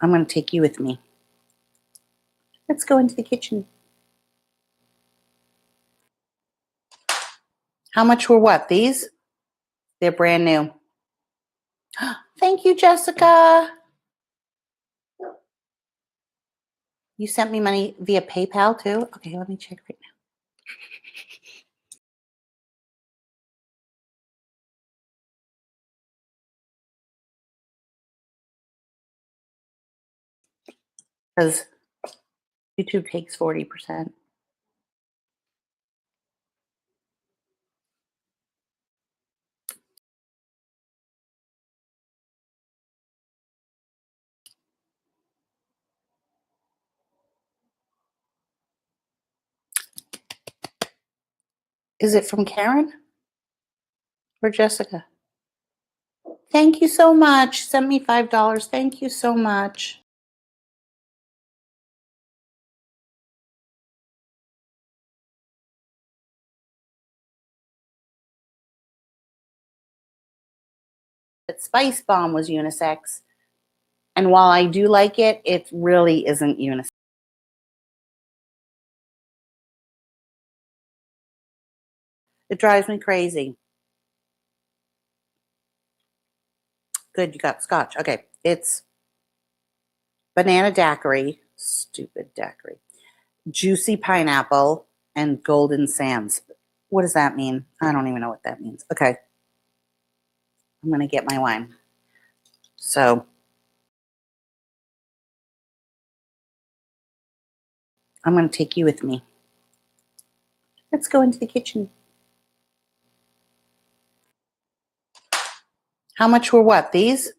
I'm going to take you with me. Let's go into the kitchen. How much were what? These? They're brand new. Thank you, Jessica. You sent me money via PayPal too? Okay, let me check right now. Because YouTube takes 40%. Is it from Karen or Jessica? Thank you so much. Send me $5. Thank you so much. That Spice Bomb was unisex. And while I do like it, it really isn't unisex. It drives me crazy. Good, you got scotch. Okay, it's banana daiquiri, stupid daiquiri, juicy pineapple, and golden sands. What does that mean? I don't even know what that means. Okay, I'm going to get my wine. So I'm going to take you with me. Let's go into the kitchen. How much were what? These?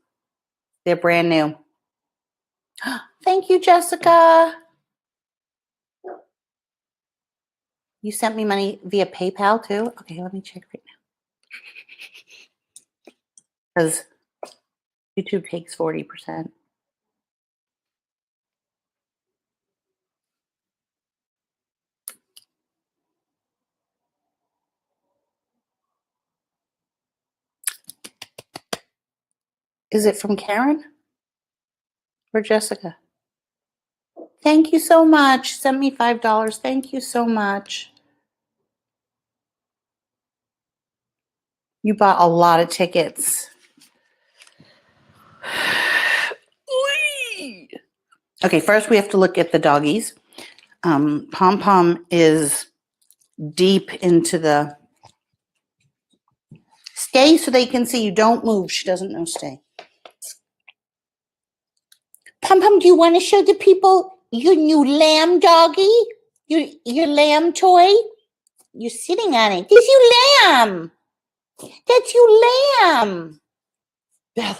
They're brand new. Thank you, Jessica. You sent me money via PayPal too? Okay, let me check right now. Because YouTube takes 40%. Is it from Karen or Jessica? Thank you so much. Send me $5. Thank you so much. You bought a lot of tickets. Okay, first we have to look at the doggies. Pom Pom is deep into the... Stay so they can see you. Don't move. She doesn't know stay. Pom Pom, do you want to show the people your new lamb doggy? Your lamb toy? You're sitting on it. This your lamb. That's your lamb. Bella.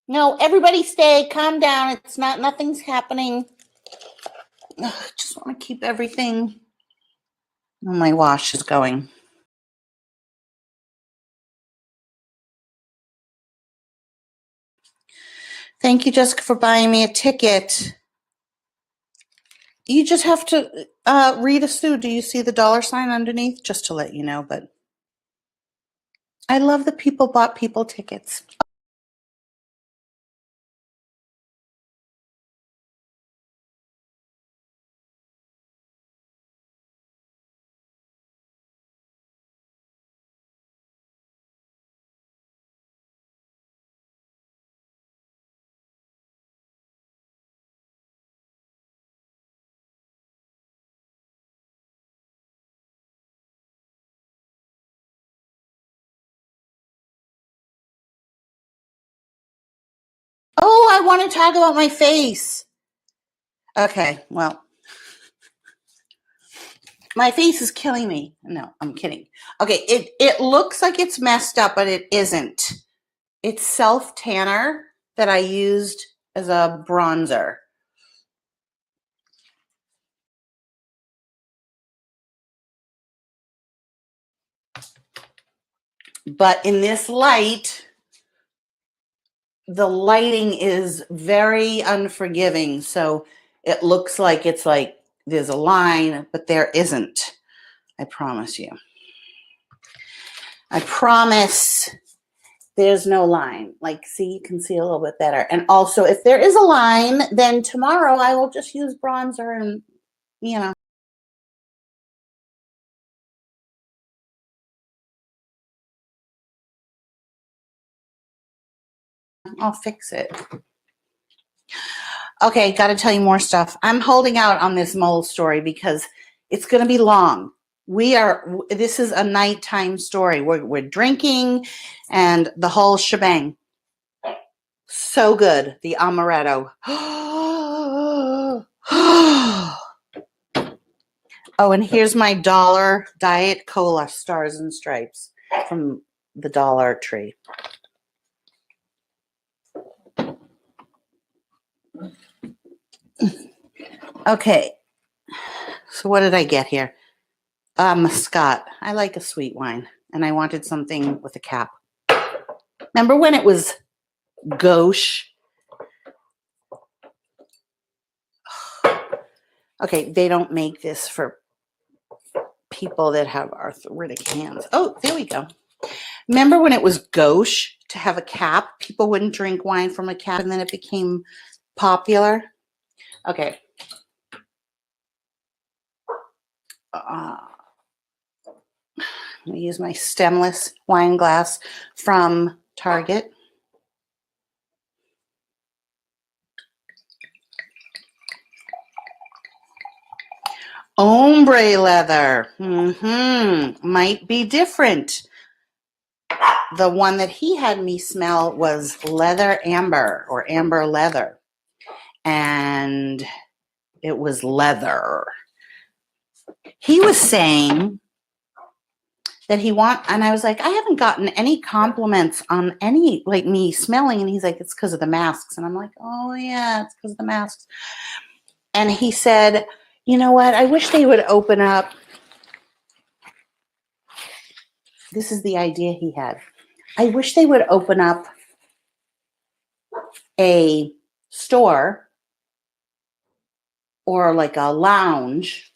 No, everybody stay. Calm down. It's not, nothing's happening. Ugh, I just want to keep everything. Oh, my wash is going. Thank you, Jessica, for buying me a ticket. You just have to read us through. Do you see the $sign underneath? Just to let you know, but I love that people bought people tickets. Oh, I want to talk about my face. Okay, well, my face is killing me. No, I'm kidding. Okay, it looks like it's messed up, but it isn't. It's self tanner that I used as a bronzer. But in this light, the lighting is very unforgiving. So it looks like it's like there's a line, but there isn't. I promise you. I promise there's no line. Like, see, you can see a little bit better. And also, if there is a line, then tomorrow I will just use bronzer and, you know. I'll fix it. Okay, got to tell you more stuff. I'm holding out on this mole story because it's going to be long. This is a nighttime story. We're drinking and the whole shebang. So good, the amaretto. Oh, and here's my $1 Diet Cola Stars and Stripes from the Dollar Tree. Okay, so what did I get here? Muscat. I like a sweet wine, and I wanted something with a cap. Remember when it was gauche? Okay, they don't make this for people that have arthritic hands. Oh, there we go. Remember when it was gauche to have a cap? People wouldn't drink wine from a cap, and then it became popular. Okay. I'm going to use my stemless wine glass from Target. Ombre leather. Might be different. The one that he had me smell was leather amber or amber leather. And it was leather. He was saying that and I was like, I haven't gotten any compliments on any, like me smelling. And he's like, it's because of the masks. And I'm like, oh yeah, it's because of the masks. And he said, you know what? I wish they would open up. This is the idea he had. I wish they would open up a store or like a lounge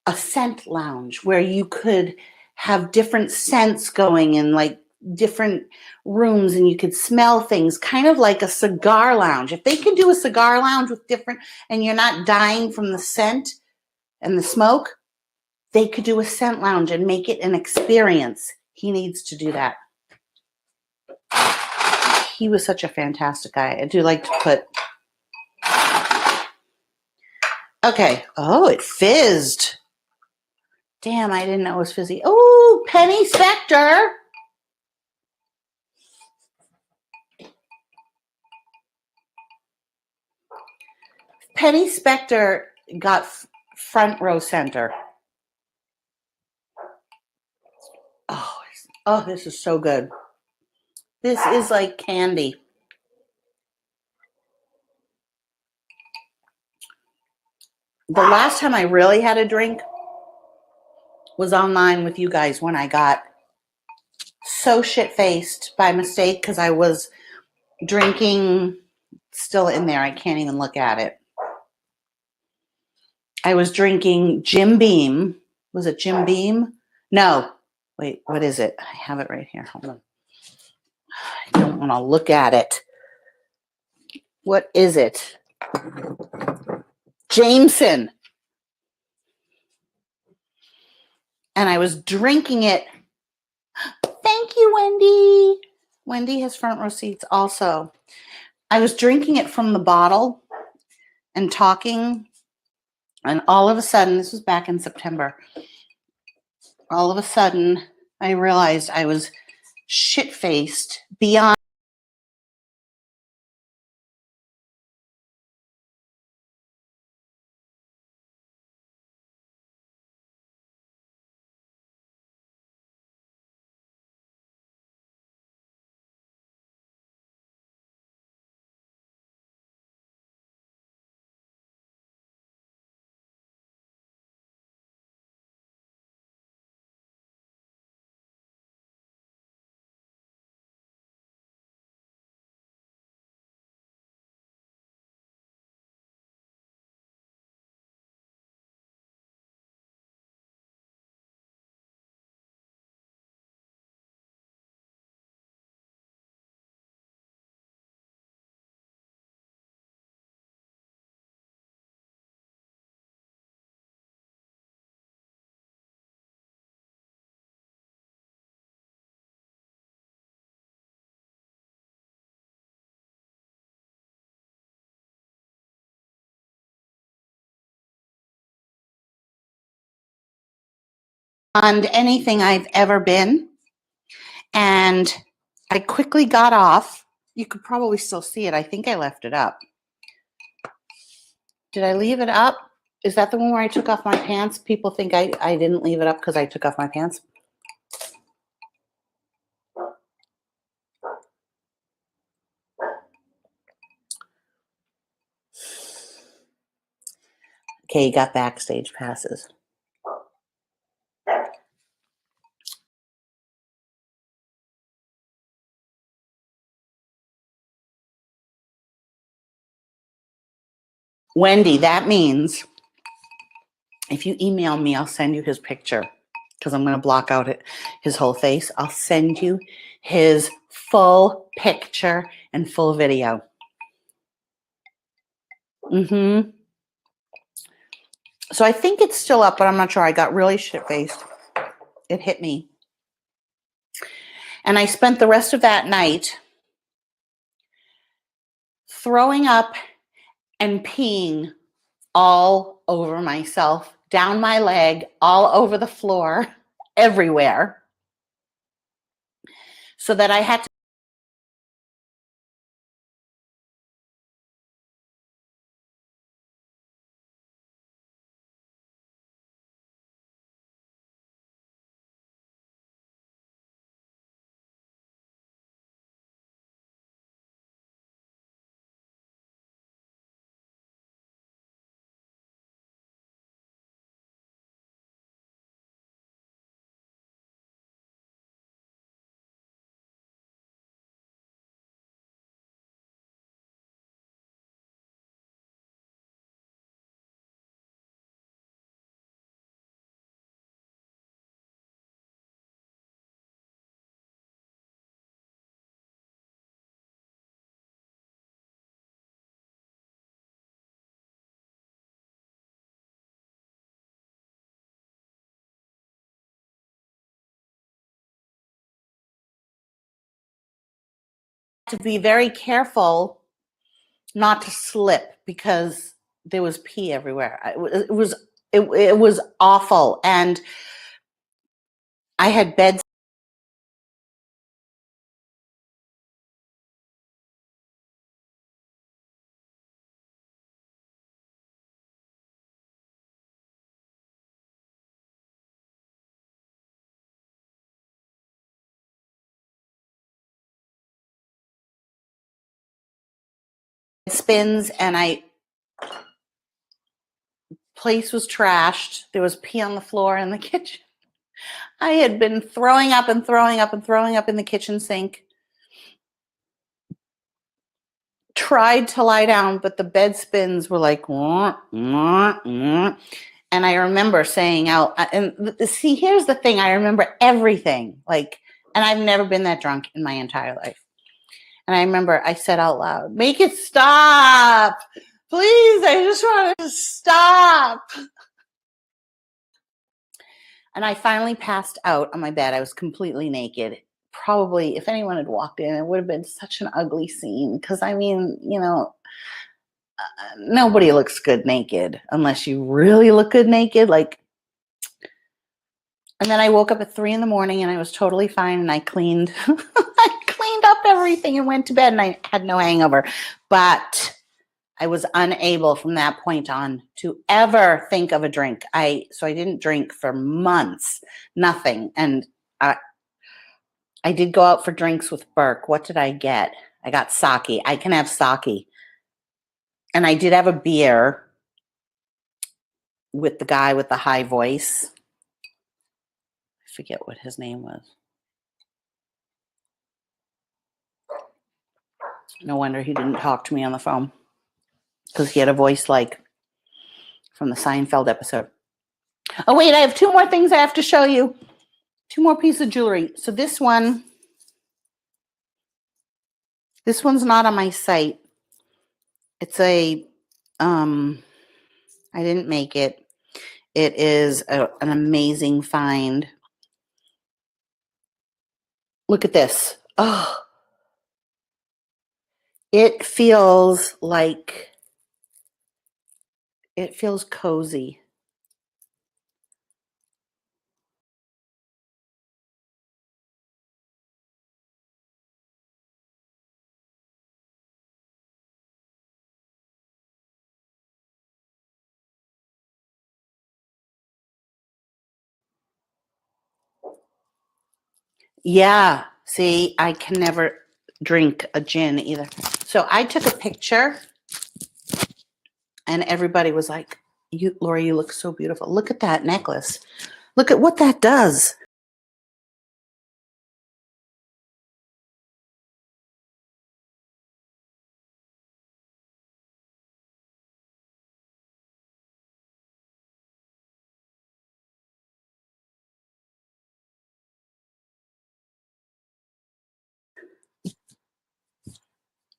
a scent lounge where you could have different scents going in like different rooms and you could smell things, kind of like a cigar lounge. If they could do a cigar lounge with different, and you're not dying from the scent and the smoke, they could do a scent lounge and make it an experience. He needs to do that. He was such a fantastic guy. I do like to put. Okay. Oh, it fizzed. Damn, I didn't know it was fizzy. Oh, Penny Spector. Penny Spector got front row center. Oh, this is so good. This is like candy. The last time I really had a drink was online with you guys when I got so shit-faced by mistake because I was drinking, still in there, I can't even look at it. I was drinking Jim Beam. Was it Jim Beam? No. Wait, what is it? I have it right here. Hold on. I don't want to look at it. What is it? Jameson. And I was drinking it. Thank you, Wendy. Wendy has front row seats also. I was drinking it from the bottle and talking, and all of a sudden, this was back in September, all of a sudden, I realized I was shit-faced beyond. Anything I've ever been. And I quickly got off. You could probably still see it. I think I left it up. Did I leave it up? Is that the one where I took off my pants? People think I didn't leave it up because I took off my pants. Okay, you got backstage passes. Wendy, that means if you email me, I'll send you his picture because I'm going to block out his whole face. I'll send you his full picture and full video. So I think it's still up, but I'm not sure. I got really shit-faced. It hit me. And I spent the rest of that night throwing up and peeing all over myself, down my leg, all over the floor, everywhere. So that I had to be very careful not to slip because there was pee everywhere. It was awful. And I had bed spins, and place was trashed. There was pee on the floor in the kitchen. I had been throwing up and throwing up and throwing up in the kitchen sink. Tried to lie down, but the bed spins were like, wah, wah, wah. And I remember saying out, and see, here's the thing. I remember everything, like, and I've never been that drunk in my entire life. And I remember I said out loud, make it stop. Please, I just want it to stop. And I finally passed out on my bed. I was completely naked. Probably, if anyone had walked in, it would have been such an ugly scene. Because, I mean, you know, nobody looks good naked unless you really look good naked. Like, and then I woke up at 3 a.m. and I was totally fine. And I cleaned, I cleaned up everything and went to bed, and I had no hangover. But I was unable from that point on to ever think of a drink. So I didn't drink for months, nothing. And I did go out for drinks with Burke. What did I get? I got sake. I can have sake. And I did have a beer with the guy with the high voice. I forget what his name was. No wonder he didn't talk to me on the phone, because he had a voice like from the Seinfeld episode. Oh, wait, I have 2 more things I have to show you. 2 more pieces of jewelry. So this one's not on my site. It's I didn't make it. It is an amazing find. Look at this. Oh, it feels cozy. Yeah. See, I can never drink a gin either. So I took a picture, and everybody was like, Lori, you look so beautiful. Look at that necklace. Look at what that does.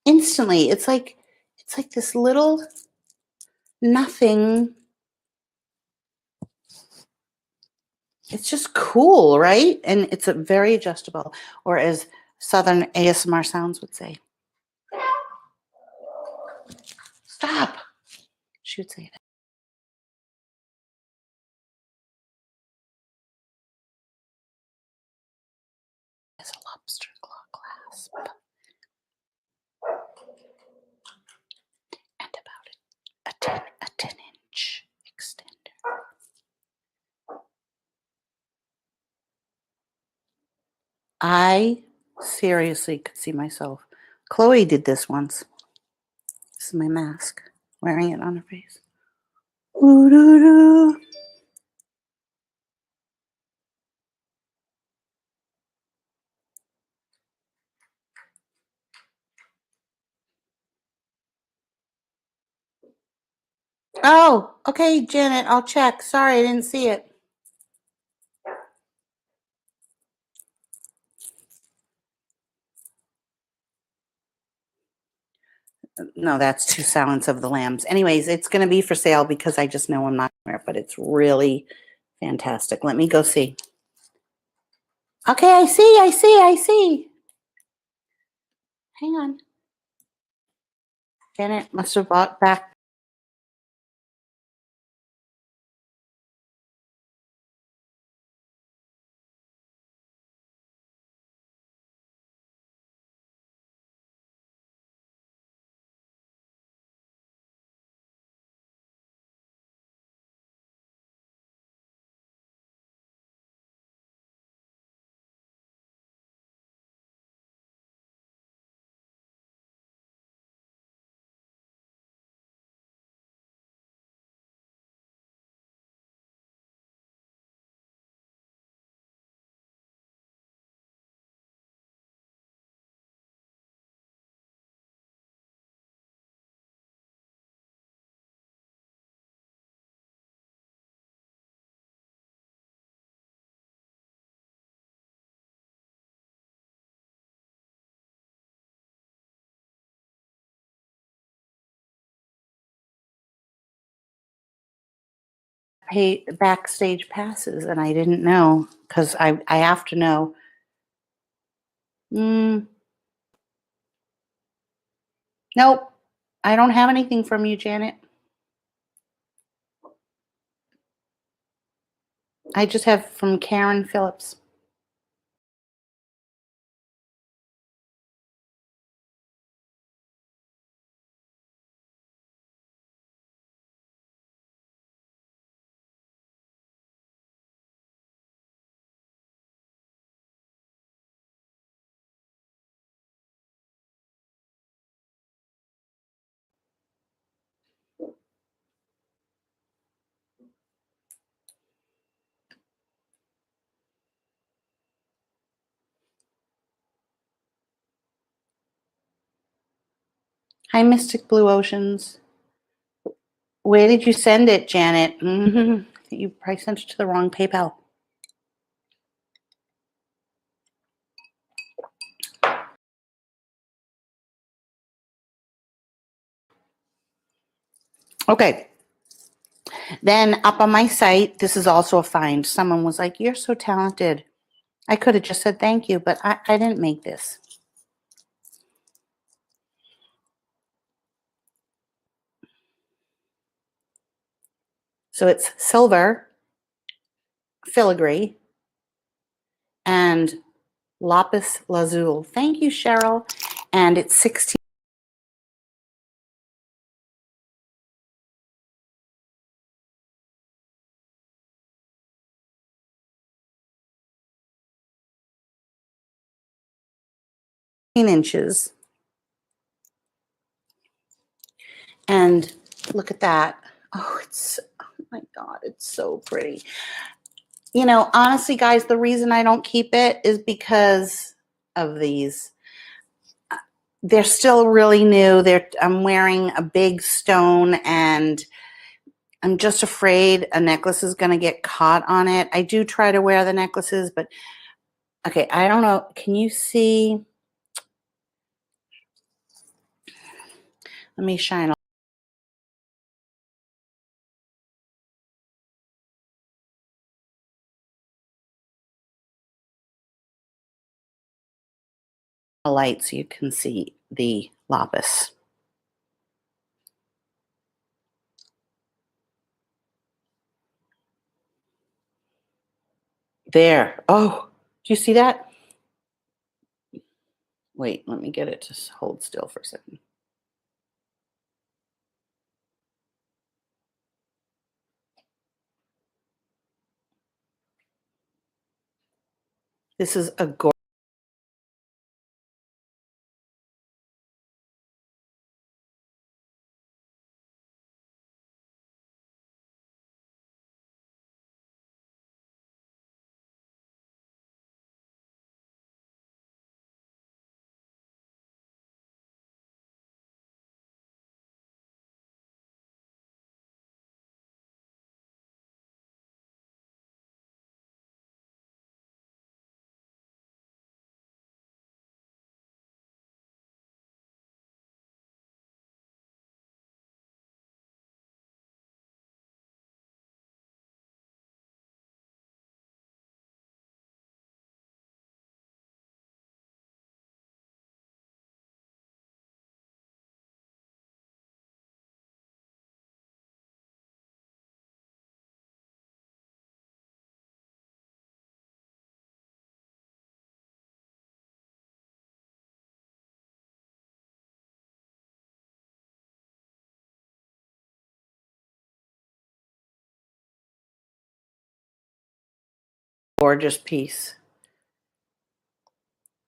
Instantly, it's like this little nothing. It's just cool, right? And it's a very adjustable, or as Southern ASMR sounds would say. Stop. She would say that. As a lobster claw clasp. And about a 10-inch extender. I seriously could see myself. Chloe did this once. This is my mask, wearing it on her face. Ooh-doo-doo. Oh, okay, Janet, I'll check. Sorry, I didn't see it. No, that's Two Silence of the Lambs. Anyways, it's going to be for sale because I just know I'm not going to wear it, but it's really fantastic. Let me go see. Okay, I see. Hang on. Janet must have bought back pay backstage passes, and I didn't know because I have to know. Nope, I don't have anything from you, Janet. I just have from Karen Phillips. Hi, Mystic Blue Oceans. Where did you send it, Janet? You probably sent it to the wrong PayPal. Okay. Then up on my site, this is also a find. Someone was like, "You're so talented." I could have just said thank you, but I didn't make this. So it's silver, filigree, and lapis lazuli. Thank you, Cheryl. And it's 16 inches. And look at that. Oh, my God, it's so pretty. You know, honestly, guys, the reason I don't keep it is because of these. They're still really new. I'm wearing a big stone, and I'm just afraid a necklace is going to get caught on it. I do try to wear the necklaces, but okay, I don't know. Can you see? Let me shine a light so you can see the lapis. There. Oh, do you see that? Wait, let me get it to hold still for a second. This is a gorgeous piece.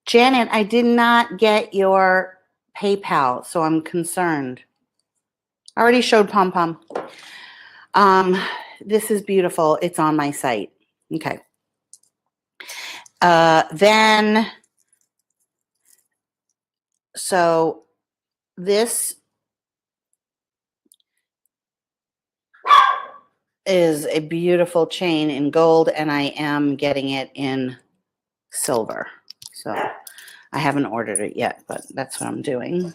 Janet, I did not get your PayPal, so I'm concerned. I already showed Pom Pom. This is beautiful. It's on my site. Okay. Then, so this is a beautiful chain in gold, and I am getting it in silver. So I haven't ordered it yet, but that's what I'm doing.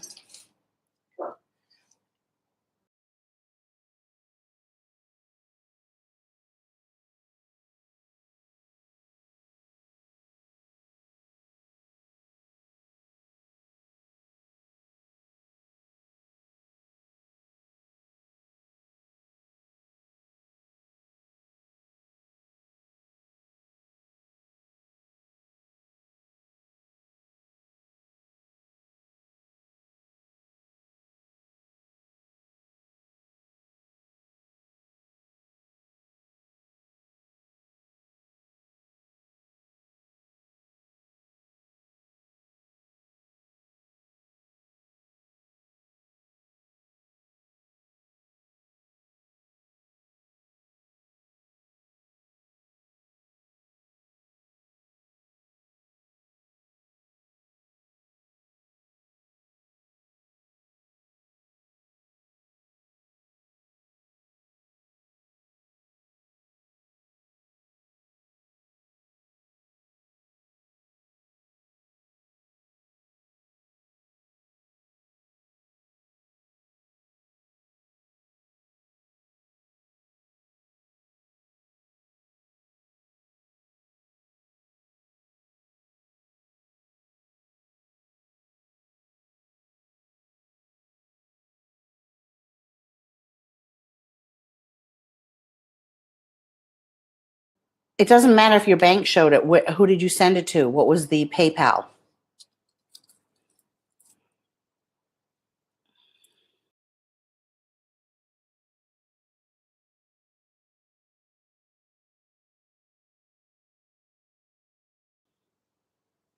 It doesn't matter if your bank showed it. Who did you send it to? What was the PayPal?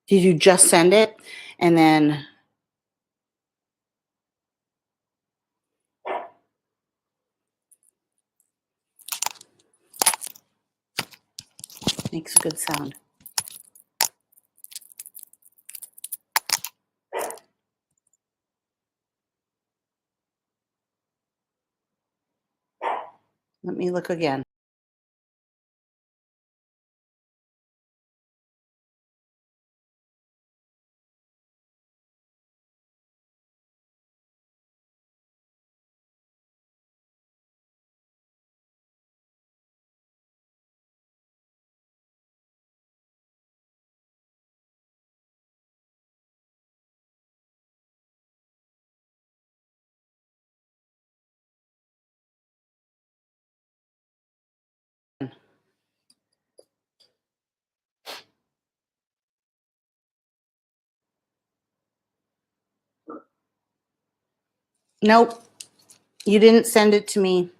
Did you just send it and then makes a good sound? Let me look again. Nope, you didn't send it to me.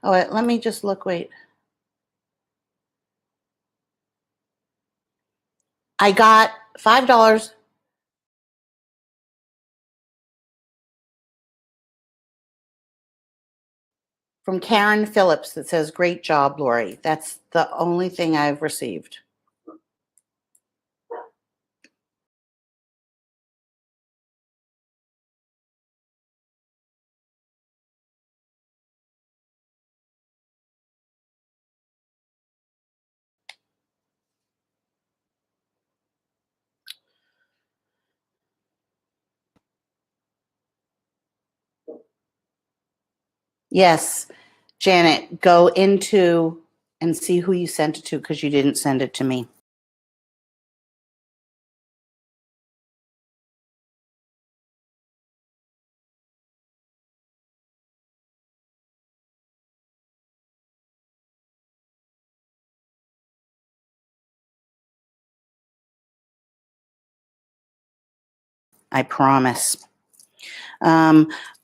Oh, wait, let me just look. Wait. I got $5 from Karen Phillips that says, "Great job, Lori." That's the only thing I've received. Yes, Janet, go into and see who you sent it to because you didn't send it to me. I promise.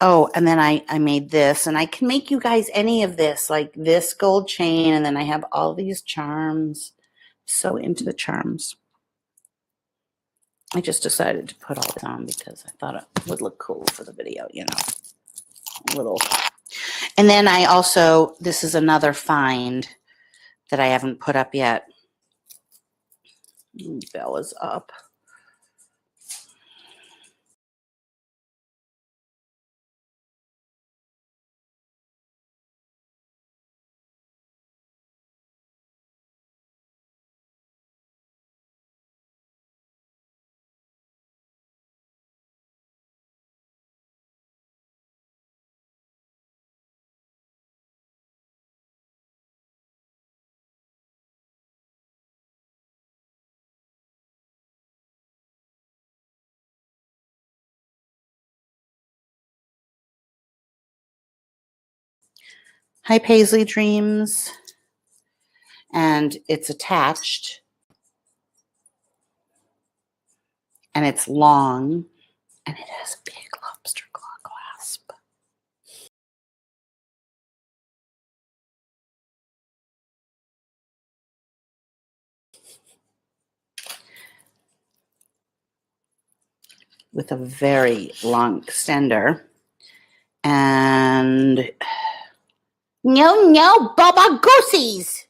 Oh, and then I made this, and I can make you guys any of this, like this gold chain, and then I have all these charms. So into the charms. I just decided to put all this on because I thought it would look cool for the video, you know, a little. And then I also, this is another find that I haven't put up yet. Bell is up. Hi, Paisley Dreams. And it's attached. And it's long. And it has a big lobster claw clasp. With a very long extender. And no, Baba Goosies.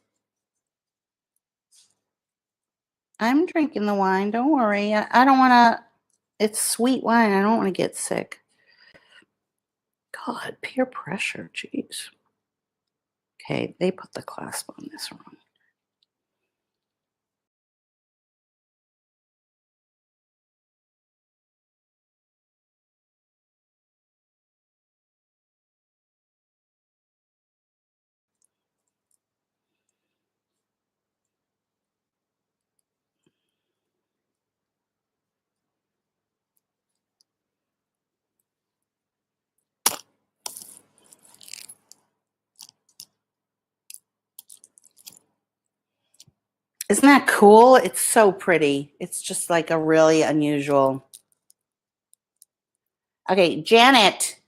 I'm drinking the wine. Don't worry. I don't want to. It's sweet wine. I don't want to get sick. God, peer pressure. Jeez. Okay, they put the clasp on this wrong. Isn't that cool? It's so pretty. It's just like a really unusual. Okay, Janet,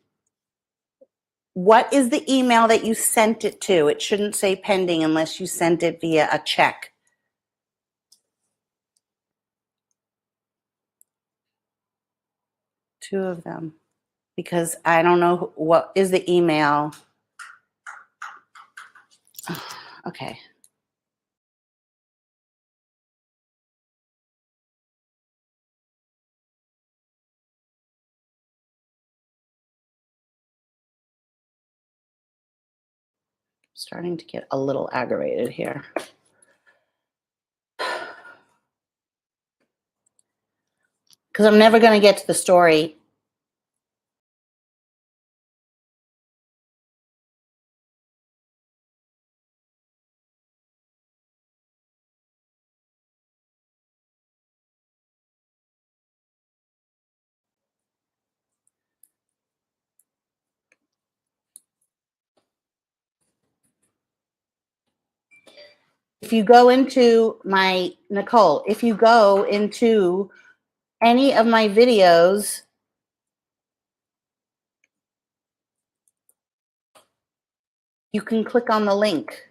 what is the email that you sent it to? It shouldn't say pending unless you sent it via a check. 2 of them, because I don't know what is the email. Okay. I'm starting to get a little aggravated here. Because I'm never going to get to the story. If you go into my, Nicole, if you go into any of my videos, you can click on the link.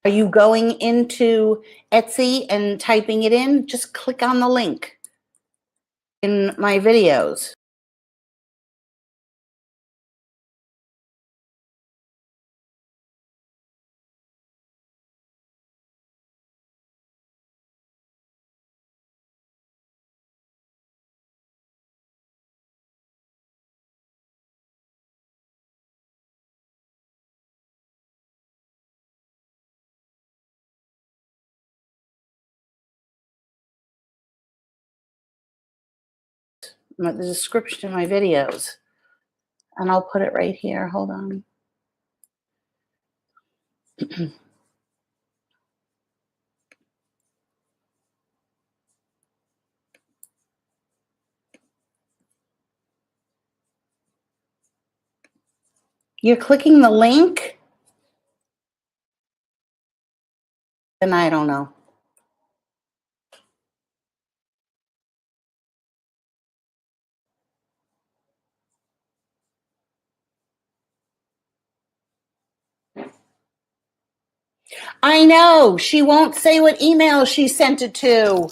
Are you going into Etsy and typing it in? Just click on the link in my videos. The description of my videos. And I'll put it right here. Hold on. You're clicking the link? Then I don't know. I know. She won't say what email she sent it to.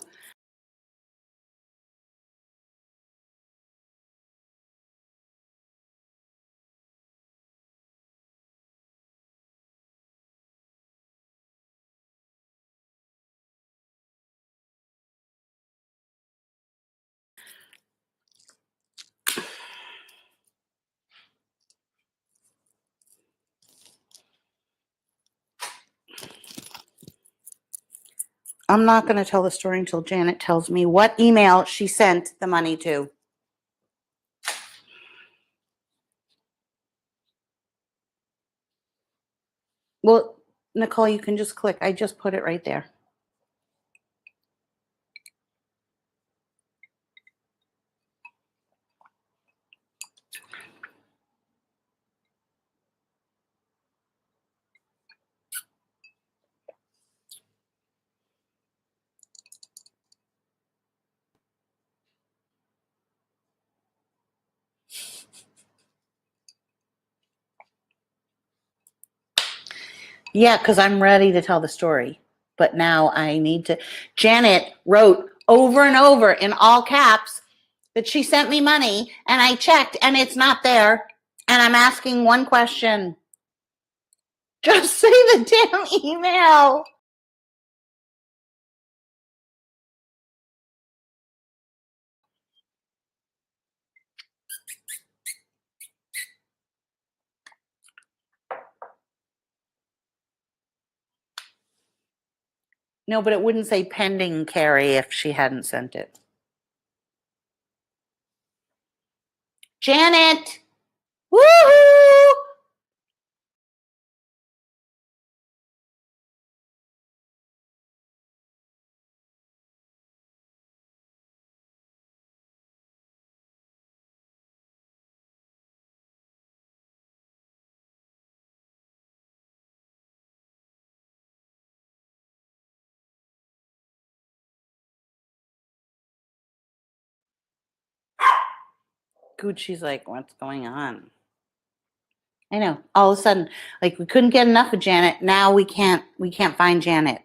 I'm not going to tell the story until Janet tells me what email she sent the money to. Well, Nicole, you can just click. I just put it right there. Yeah, because I'm ready to tell the story. But now I need to. Janet wrote over and over in all caps that she sent me money, and I checked, and it's not there. And I'm asking one question. Just say the damn email. No, but it wouldn't say pending, Carrie, if she hadn't sent it. Janet! Woohoo! Gucci's like, what's going on? I know. All of a sudden, like we couldn't get enough of Janet. Now we can't find Janet.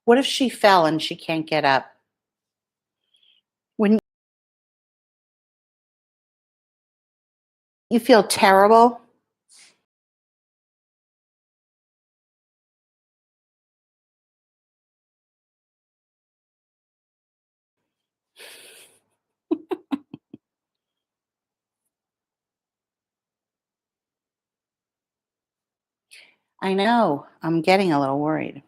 What if she fell and she can't get up? Wouldn't you feel terrible? I know. I'm getting a little worried.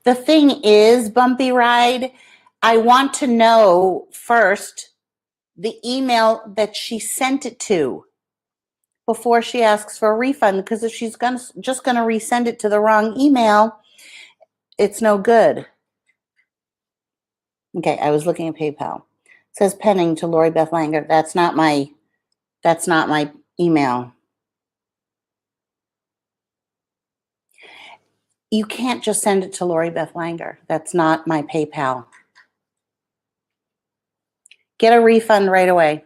The thing is, Bumpy Ride, I want to know first the email that she sent it to before she asks for a refund, because if she's just gonna resend it to the wrong email, it's no good. Okay, I was looking at PayPal. It says pending to Lori Beth Langer. That's not my email. You can't just send it to Lori Beth Langer. That's not my PayPal. Get a refund right away.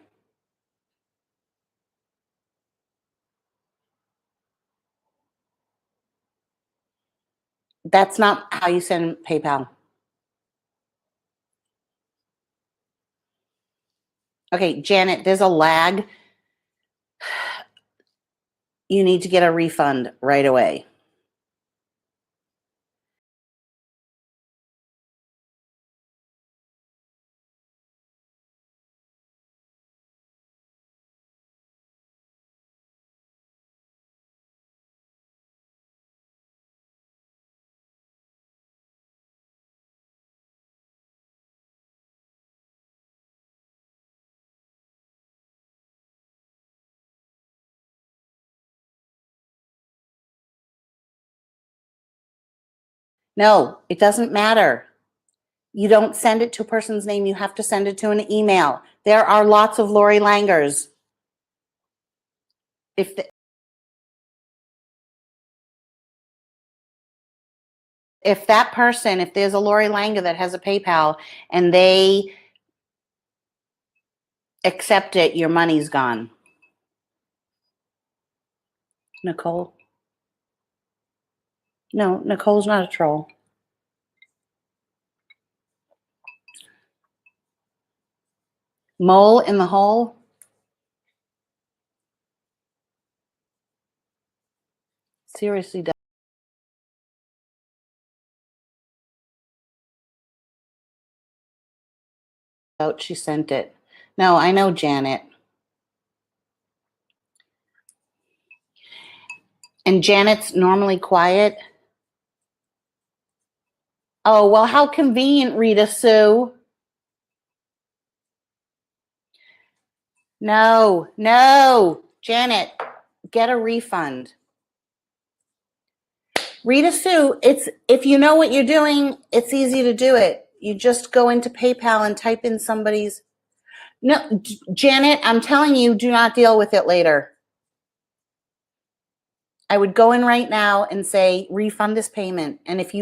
That's not how you send PayPal. Okay, Janet, there's a lag. You need to get a refund right away. No, it doesn't matter. You don't send it to a person's name. You have to send it to an email. There are lots of Lori Langers. If that person, if there's a Lori Langer that has a PayPal and they accept it, your money's gone. Nicole? No, Nicole's not a troll. Mole in the hole. Seriously, doubt she sent it. No, I know Janet. And Janet's normally quiet. Oh, well, how convenient, Rita Sue. No, Janet, get a refund. Rita Sue, it's if you know what you're doing, it's easy to do it. You just go into PayPal and type in somebody's. No, Janet, I'm telling you, do not deal with it later. I would go in right now and say, refund this payment. And if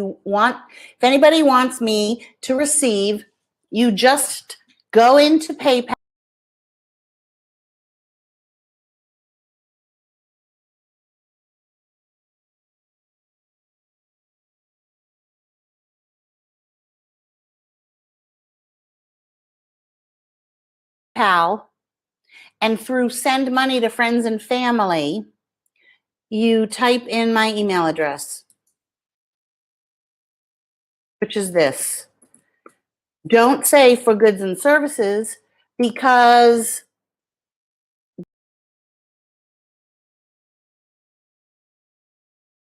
anybody wants me to receive, you just go into PayPal. And through send money to friends and family, you type in my email address, which is this. Don't say for goods and services, because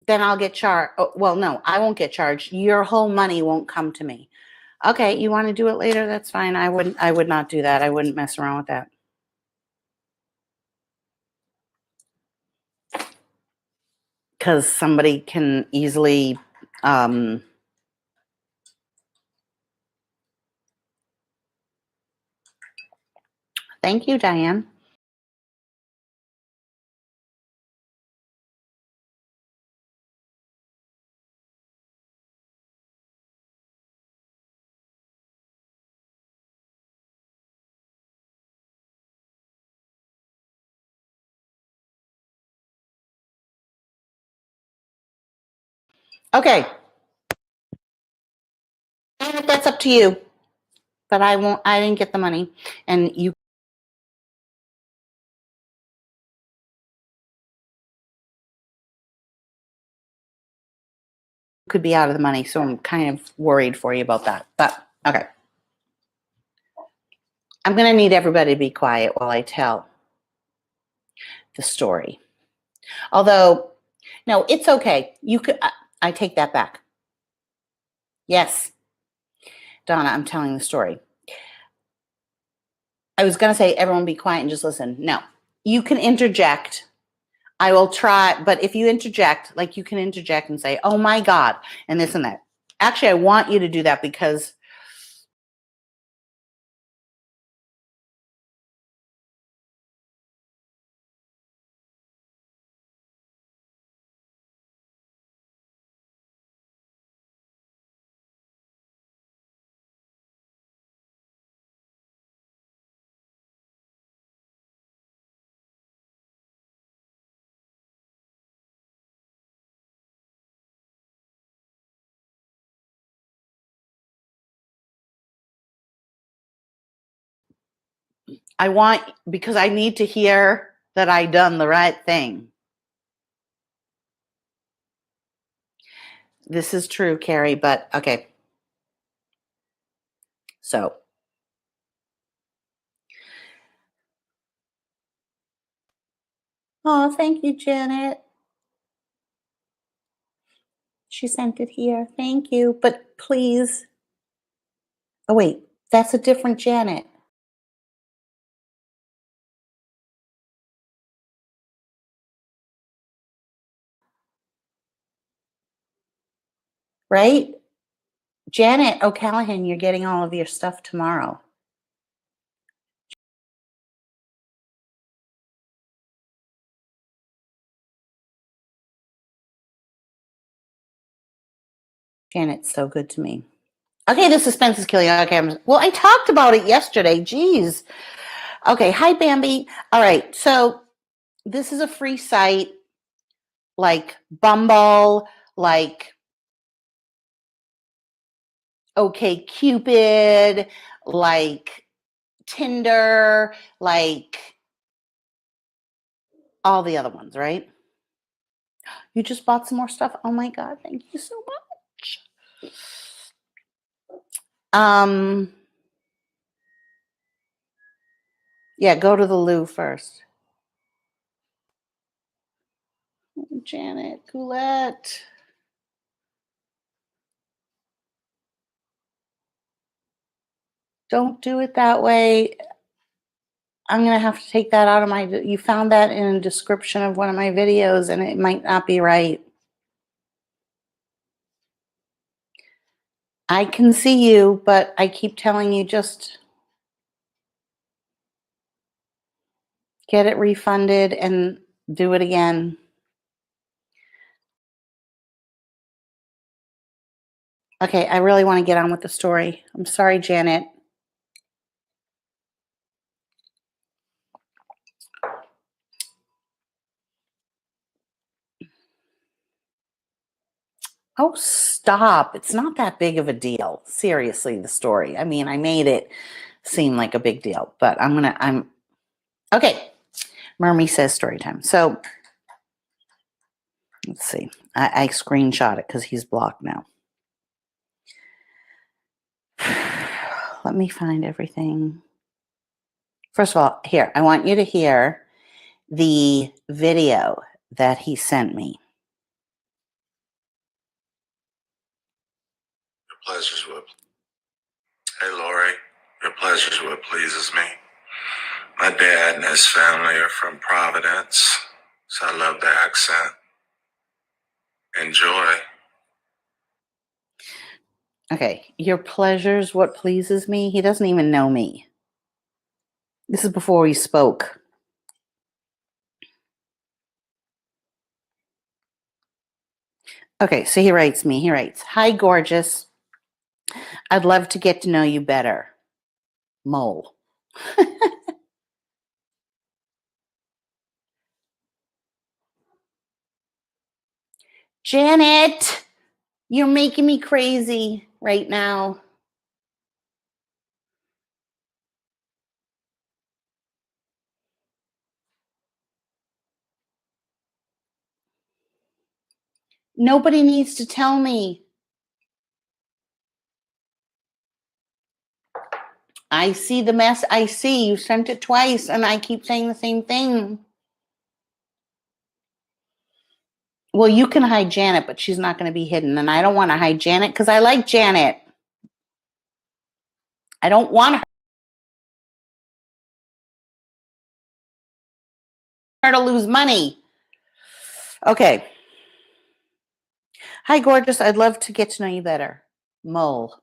then I'll get charged. Oh, well, no, I won't get charged. Your whole money won't come to me. Okay, you want to do it later? That's fine. I would not do that. I wouldn't mess around with that. Because somebody can easily thank you, Diane. Okay. That's up to you. But I didn't get the money. And you could be out of the money. So I'm kind of worried for you about that. But okay. I'm going to need everybody to be quiet while I tell the story. Although, no, it's okay. You could, I take that back. Yes. Donna, I'm telling the story. I was going to say, everyone be quiet and just listen. No, you can interject. I will try. But if you interject, like you can interject and say, oh my God, and this and that. Actually, I want you to do that because because I need to hear that I done the right thing. This is true, Carrie, but okay. So. Oh, thank you, Janet. She sent it here. Thank you. But please. Oh, wait, that's a different Janet. Right? Janet O'Callahan, you're getting all of your stuff tomorrow. Janet's so good to me. Okay, the suspense is killing. Okay, well, I talked about it yesterday. Jeez. Okay, hi, Bambi. All right, so this is a free site like Bumble, like OkCupid, like Tinder, like all the other ones, right? You just bought some more stuff. Oh my God, thank you so much. Yeah, go to the loo first. Janet Coulette. Don't do it that way. I'm going to have to take that out of my, you found that in a description of one of my videos and it might not be right. I can see you, but I keep telling you just get it refunded and do it again. Okay, I really want to get on with the story. I'm sorry, Janet. Oh, stop. It's not that big of a deal. Seriously, the story. I mean, I made it seem like a big deal, but okay. Mermy says story time. So let's see. I screenshot it because he's blocked now. Let me find everything. First of all, here, I want you to hear the video that he sent me. Your pleasure's what. Hey, Lori, your pleasure's what pleases me. My dad and his family are from Providence, so I love the accent. Enjoy. Okay, your pleasure's what pleases me. He doesn't even know me. This is before we spoke. Okay, so he writes, hi, gorgeous. I'd love to get to know you better. Mole. Janet, you're making me crazy right now. Nobody needs to tell me. I see the mess. I see you sent it twice and I keep saying the same thing. Well, you can hide Janet, but she's not going to be hidden. And I don't want to hide Janet because I like Janet. I don't want her to lose money. Okay. Hi, gorgeous. I'd love to get to know you better. Mole.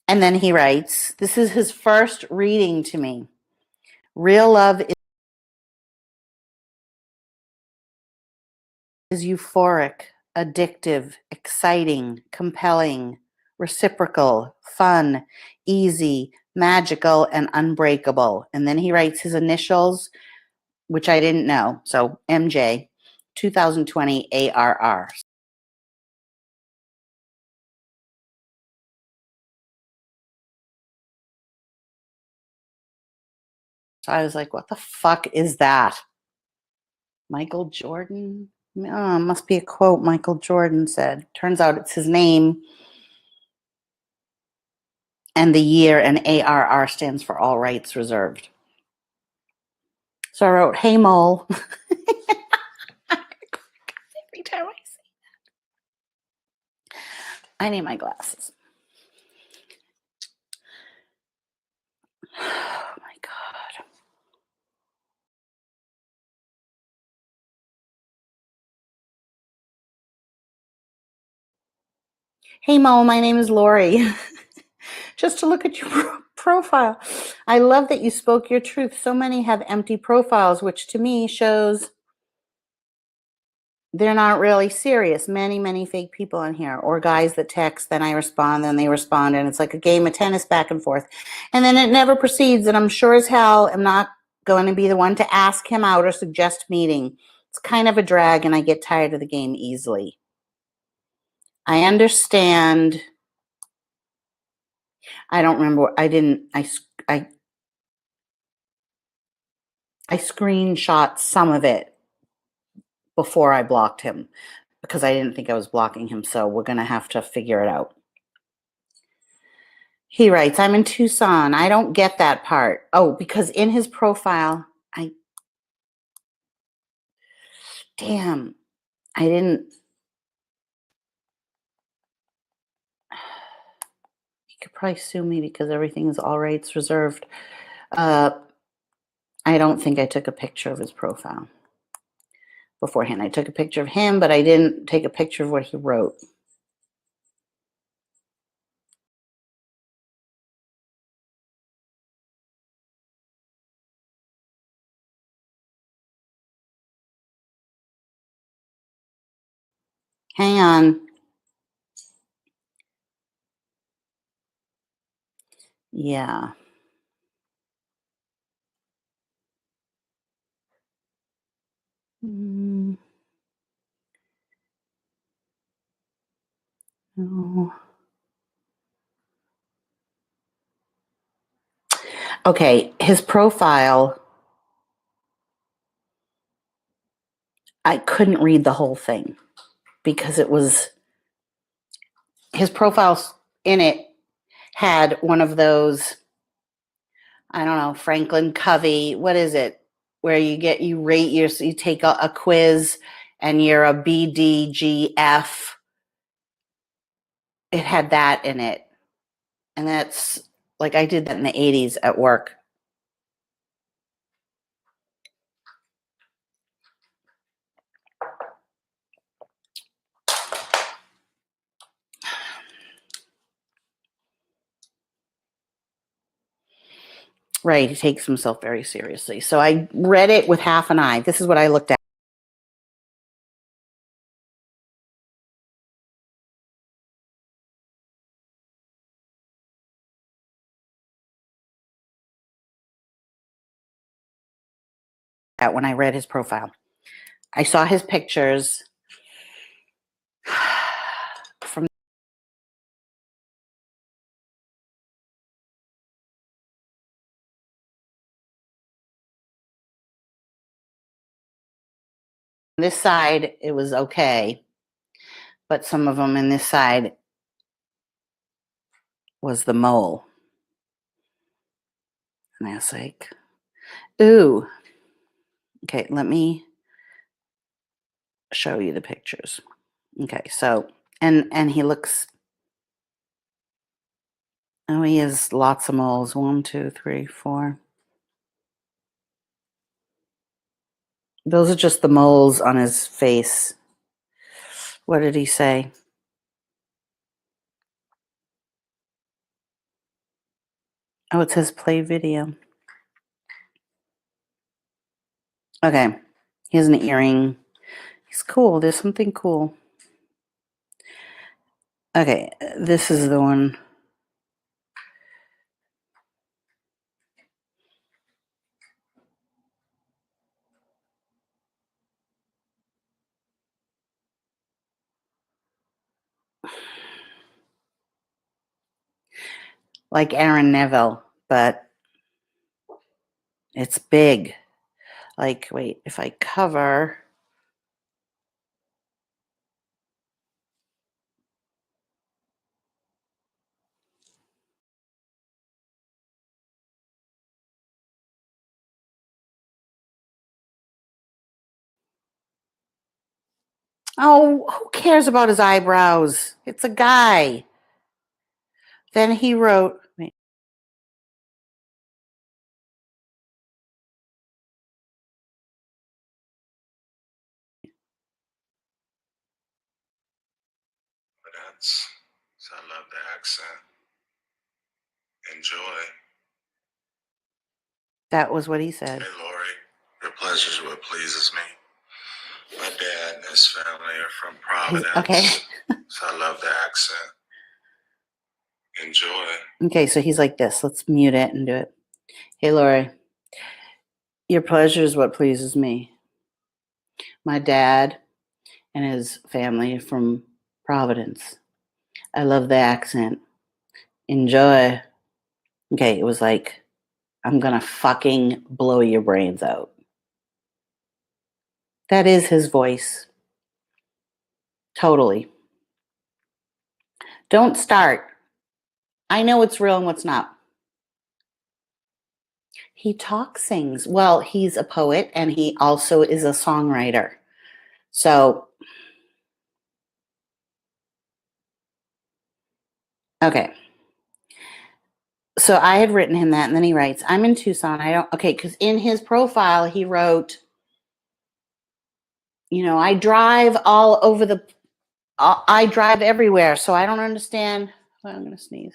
And then he writes, this is his first reading to me. Real love is euphoric, addictive, exciting, compelling, reciprocal, fun, easy, magical, and unbreakable. And then he writes his initials, which I didn't know. So MJ, 2020 ARR. So I was like, what the fuck is that? Michael Jordan? Oh, must be a quote Michael Jordan said. Turns out it's his name and the year, and ARR stands for all rights reserved. So I wrote, hey, Mole. Every time I say that. I need my glasses. Oh my God. Hey, Mole, my name is Lori. Just to look at your profile. I love that you spoke your truth. So many have empty profiles, which to me shows they're not really serious. Many fake people in here, or guys that text, then I respond, then they respond, and it's like a game of tennis back and forth. And then it never proceeds, and I'm sure as hell am not going to be the one to ask him out or suggest meeting. It's kind of a drag, and I get tired of the game easily. I understand. I don't remember. I screenshot some of it before I blocked him because I didn't think I was blocking him. So we're going to have to figure it out. He writes, I'm in Tucson. I don't get that part. Oh, because in his profile, I didn't. He could probably sue me because everything is all rights reserved. I don't think I took a picture of his profile beforehand. I took a picture of him, but I didn't take a picture of what he wrote. Hang on. Yeah. No. Okay, his profile, I couldn't read the whole thing because it was, his profile in it had one of those, I don't know, Franklin Covey, what is it? Where you rate you take a quiz and you're a BDGF. It had that in it. And that's like, I did that in the 80s at work. Right, he takes himself very seriously. So I read it with half an eye. This is what I looked at. When I read his profile. I saw his pictures from this side, it was okay. But some of them in this side was the mole. And I was like, ooh. Okay, let me show you the pictures. Okay, so, and he looks, oh, he has lots of moles. 1, 2, 3, 4. Those are just the moles on his face. What did he say? Oh, it says play video. Okay, he has an earring. He's cool. There's something cool. Okay, this is the one. Like Aaron Neville, but it's big. Like, wait, if I cover. Oh, who cares about his eyebrows? It's a guy. Then he wrote, wait. So I love the accent. Enjoy. That was what he said. Hey, Lori, your pleasure is what pleases me. My dad and his family are from Providence. Okay. So I love the accent. Enjoy. Okay, so he's like this. Let's mute it and do it. Hey, Lori, your pleasure is what pleases me. My dad and his family are from Providence. I love the accent. Enjoy. Okay, it was like, I'm gonna fucking blow your brains out. That is his voice. Totally. Don't start. I know what's real and what's not. He sings. Well, he's a poet and he also is a songwriter. So, okay. So I had written him that, and then he writes, I'm in Tucson. Because in his profile, he wrote, I drive all over I drive everywhere, so I don't understand. Well, I'm going to sneeze.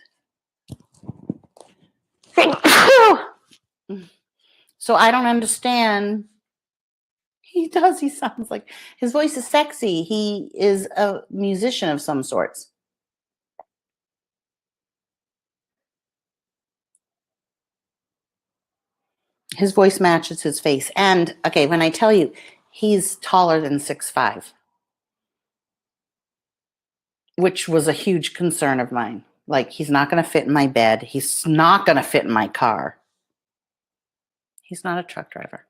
So I don't understand. He does. He sounds like his voice is sexy. He is a musician of some sorts. His voice matches his face. And okay, when I tell you, he's taller than 6'5", which was a huge concern of mine. Like, he's not going to fit in my bed. He's not going to fit in my car. He's not a truck driver.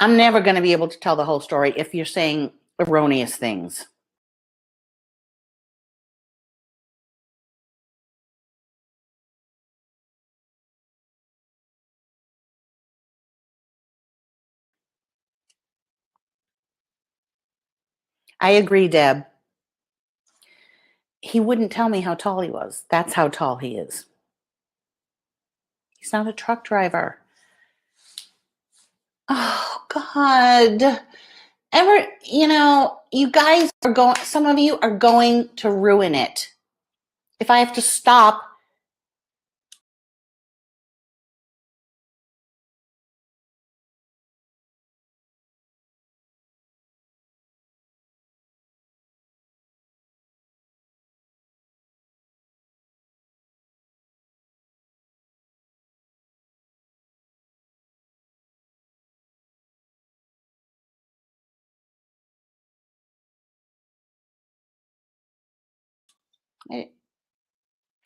I'm never going to be able to tell the whole story if you're saying erroneous things. I agree, Deb. He wouldn't tell me how tall he was. That's how tall he is. He's not a truck driver. Oh, God. You guys some of you are going to ruin it. If I have to stop.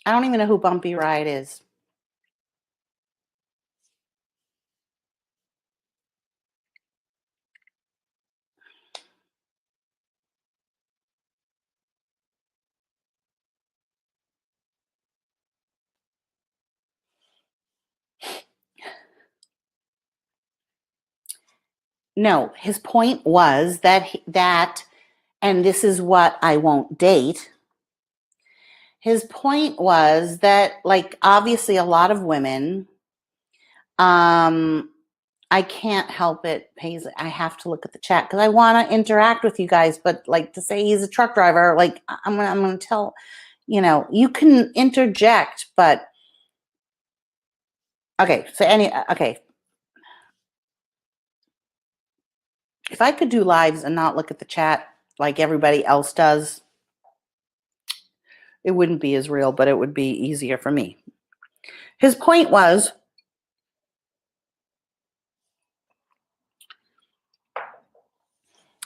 I don't even know who Bumpy Ride is. No, his point was that, and this is what I won't date. His point was that, like, obviously a lot of women, I can't help it, Paisley. I have to look at the chat because I want to interact with you guys, but like to say he's a truck driver, like I'm gonna tell, you can interject, but okay. So okay. If I could do lives and not look at the chat like everybody else does, it wouldn't be as real, but it would be easier for me. His point was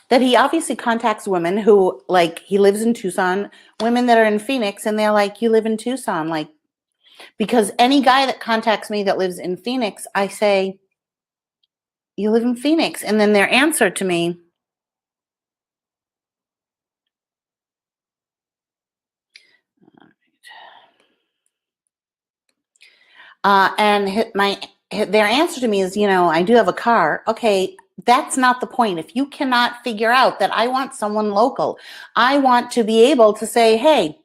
that he obviously contacts women who, like, he lives in Tucson, women that are in Phoenix, and they're like, you live in Tucson, like, because any guy that contacts me that lives in Phoenix, I say, you live in Phoenix. And then their answer to me, their answer to me is, I do have a car. Okay, that's not the point. If you cannot figure out that I want someone local, I want to be able to say, hey,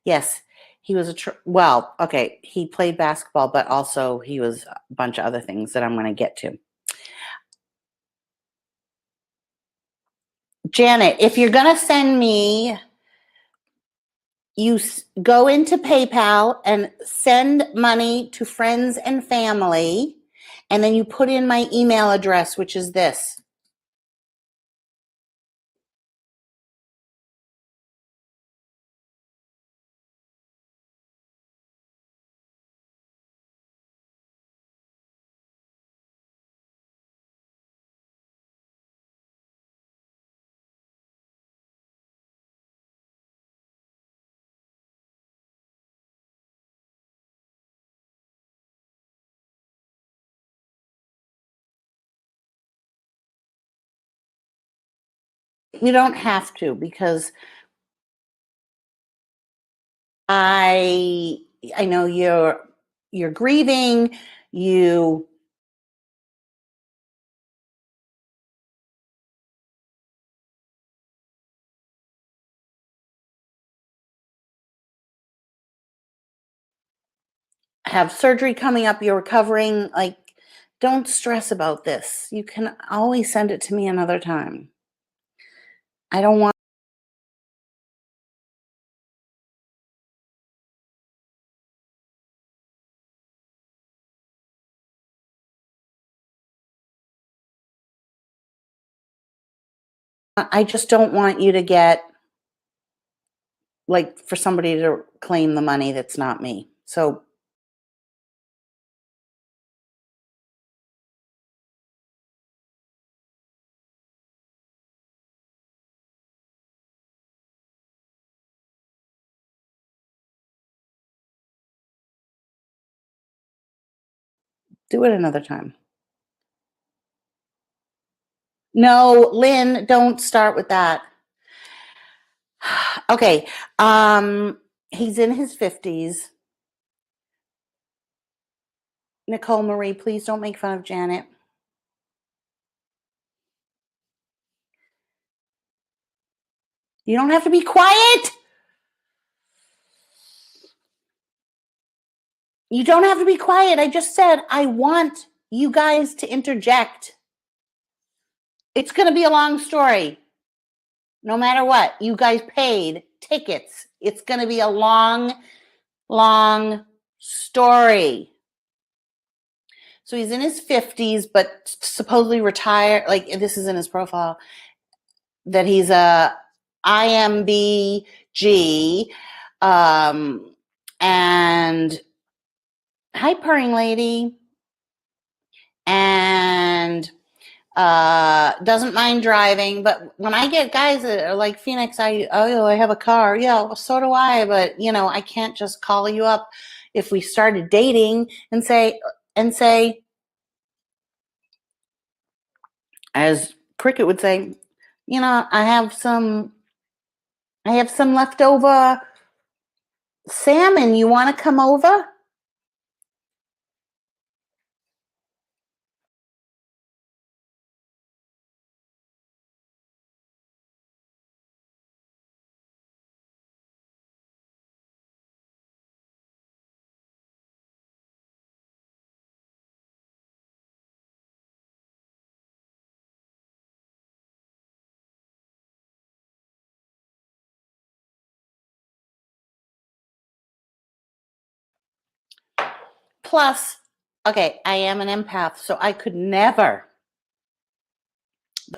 Yes, he was well, okay, he played basketball, but also he was a bunch of other things that I'm going to get to. Janet, if you're going to send me, you go into PayPal and send money to friends and family, and then you put in my email address, which is this. You don't have to, because I know you're grieving, you have surgery coming up, you're recovering, like, don't stress about this. You can always send it to me another time. I don't want I just don't want you to get, like, for somebody to claim the money that's not me. So do it another time. No, Lynn, don't start with that. Okay. He's in his 50s. Nicole Marie, please don't make fun of Janet. You don't have to be quiet. You don't have to be quiet. I just said I want you guys to interject. It's going to be a long story. No matter what, you guys paid tickets. It's going to be a long, long story. So he's in his 50s, but supposedly retired. Like, this is in his profile, that he's a IMBG. And hi, purring lady. And doesn't mind driving. But when I get guys that are like, Phoenix, I have a car. Yeah, well, so do I. But I can't just call you up if we started dating and say, as Cricket would say, I have some leftover salmon. You want to come over? Plus, okay, I am an empath, so I could never.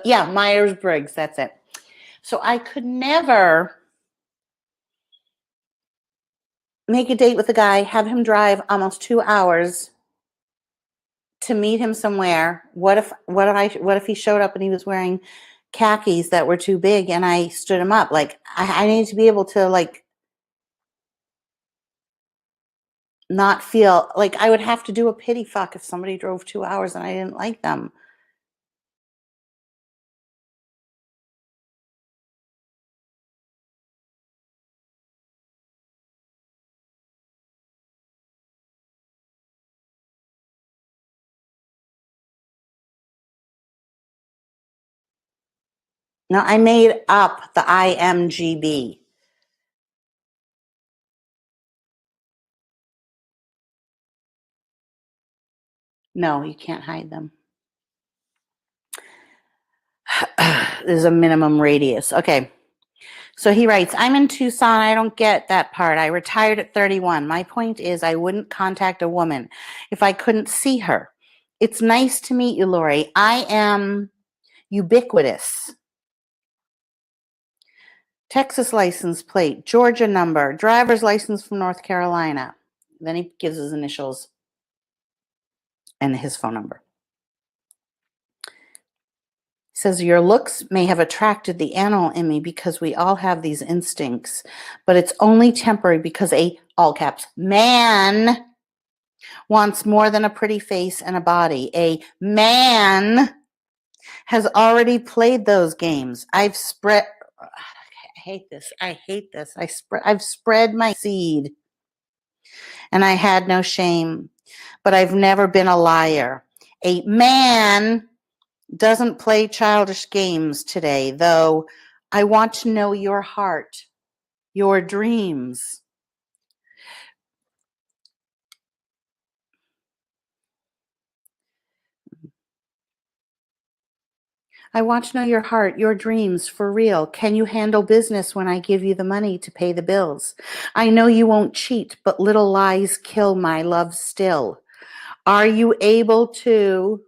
Yeah, Myers-Briggs, that's it. So I could never make a date with a guy, have him drive almost 2 hours to meet him somewhere. What if he showed up and he was wearing khakis that were too big and I stood him up? Like, I need to be able to, like, not feel like I would have to do a pity fuck if somebody drove 2 hours and I didn't like them. Now, I made up the IMGB. No, you can't hide them. There's a minimum radius. Okay. So he writes, I'm in Tucson. I don't get that part. I retired at 31. My point is I wouldn't contact a woman if I couldn't see her. It's nice to meet you, Lori. I am ubiquitous. Texas license plate, Georgia number, driver's license from North Carolina. Then he gives his initials and his phone number. He says, your looks may have attracted the animal in me because we all have these instincts, but it's only temporary because a, all caps, man wants more than a pretty face and a body. A man has already played those games. I hate this. I've spread my seed and I had no shame, but I've never been a liar. A man doesn't play childish games today, though I want to know your heart, your dreams. I want to know your heart, your dreams, for real. Can you handle business when I give you the money to pay the bills? I know you won't cheat, but little lies kill my love still. Are you able to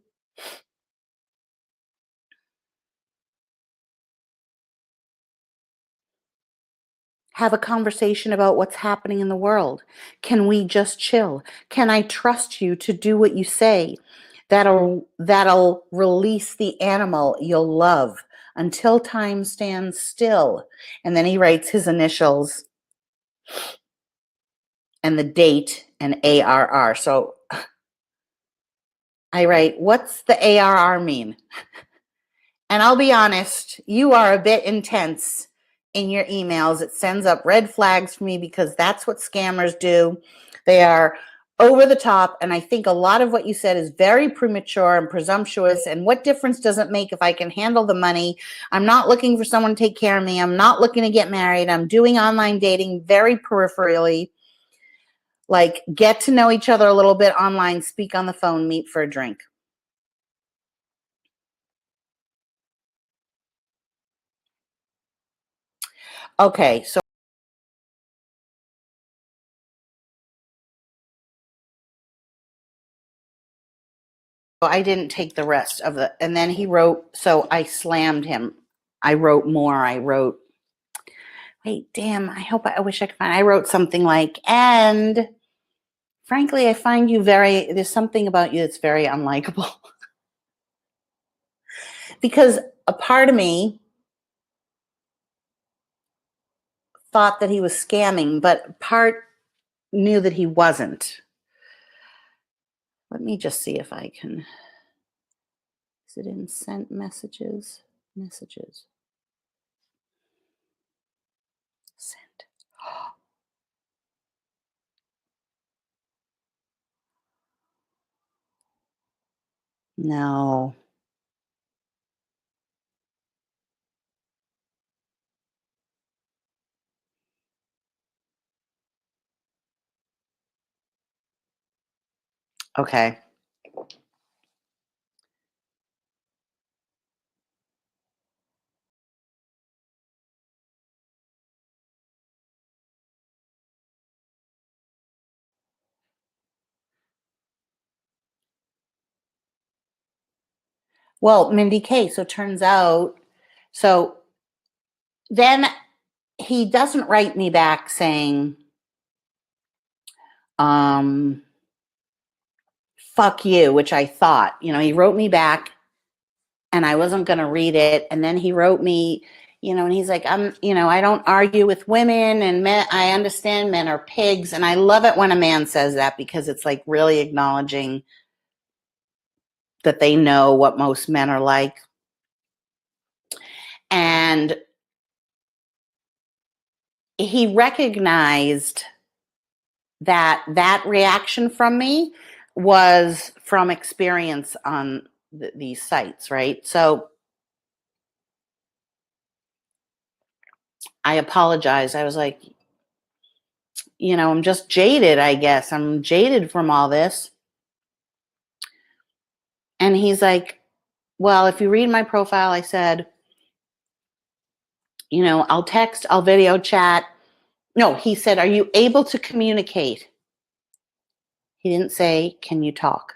have a conversation about what's happening in the world? Can we just chill? Can I trust you to do what you say? That'll release the animal you'll love until time stands still. And then he writes his initials and the date and ARR. So I write, what's the ARR mean? And I'll be honest, you are a bit intense in your emails. It sends up red flags for me because that's what scammers do. They are over the top. And I think a lot of what you said is very premature and presumptuous. And what difference does it make if I can handle the money? I'm not looking for someone to take care of me. I'm not looking to get married. I'm doing online dating very peripherally. Like, get to know each other a little bit online, speak on the phone, meet for a drink. Okay, so I didn't take the rest of the, and then he wrote, so I slammed him. I wrote more. I wrote, wait, damn, I wish I could find, I wrote something like, and frankly, I find you there's something about you that's very unlikable. Because a part of me thought that he was scamming, but part knew that he wasn't. Let me just see if I can, is it in sent messages? Messages. Sent. No. Okay. Well, Mindy K, so turns out, so then he doesn't write me back saying, fuck you, which I thought, he wrote me back and I wasn't going to read it. And then he wrote me, and he's like, I don't argue with women and men. I understand men are pigs. And I love it when a man says that because it's like really acknowledging that they know what most men are like. And he recognized that reaction from me was from experience on these sites, right? So I apologized. I was like, I'm just jaded, I guess. I'm jaded from all this. And he's like, well, if you read my profile, I said, you know, I'll text, I'll video chat. No, he said, are you able to communicate? He didn't say, can you talk?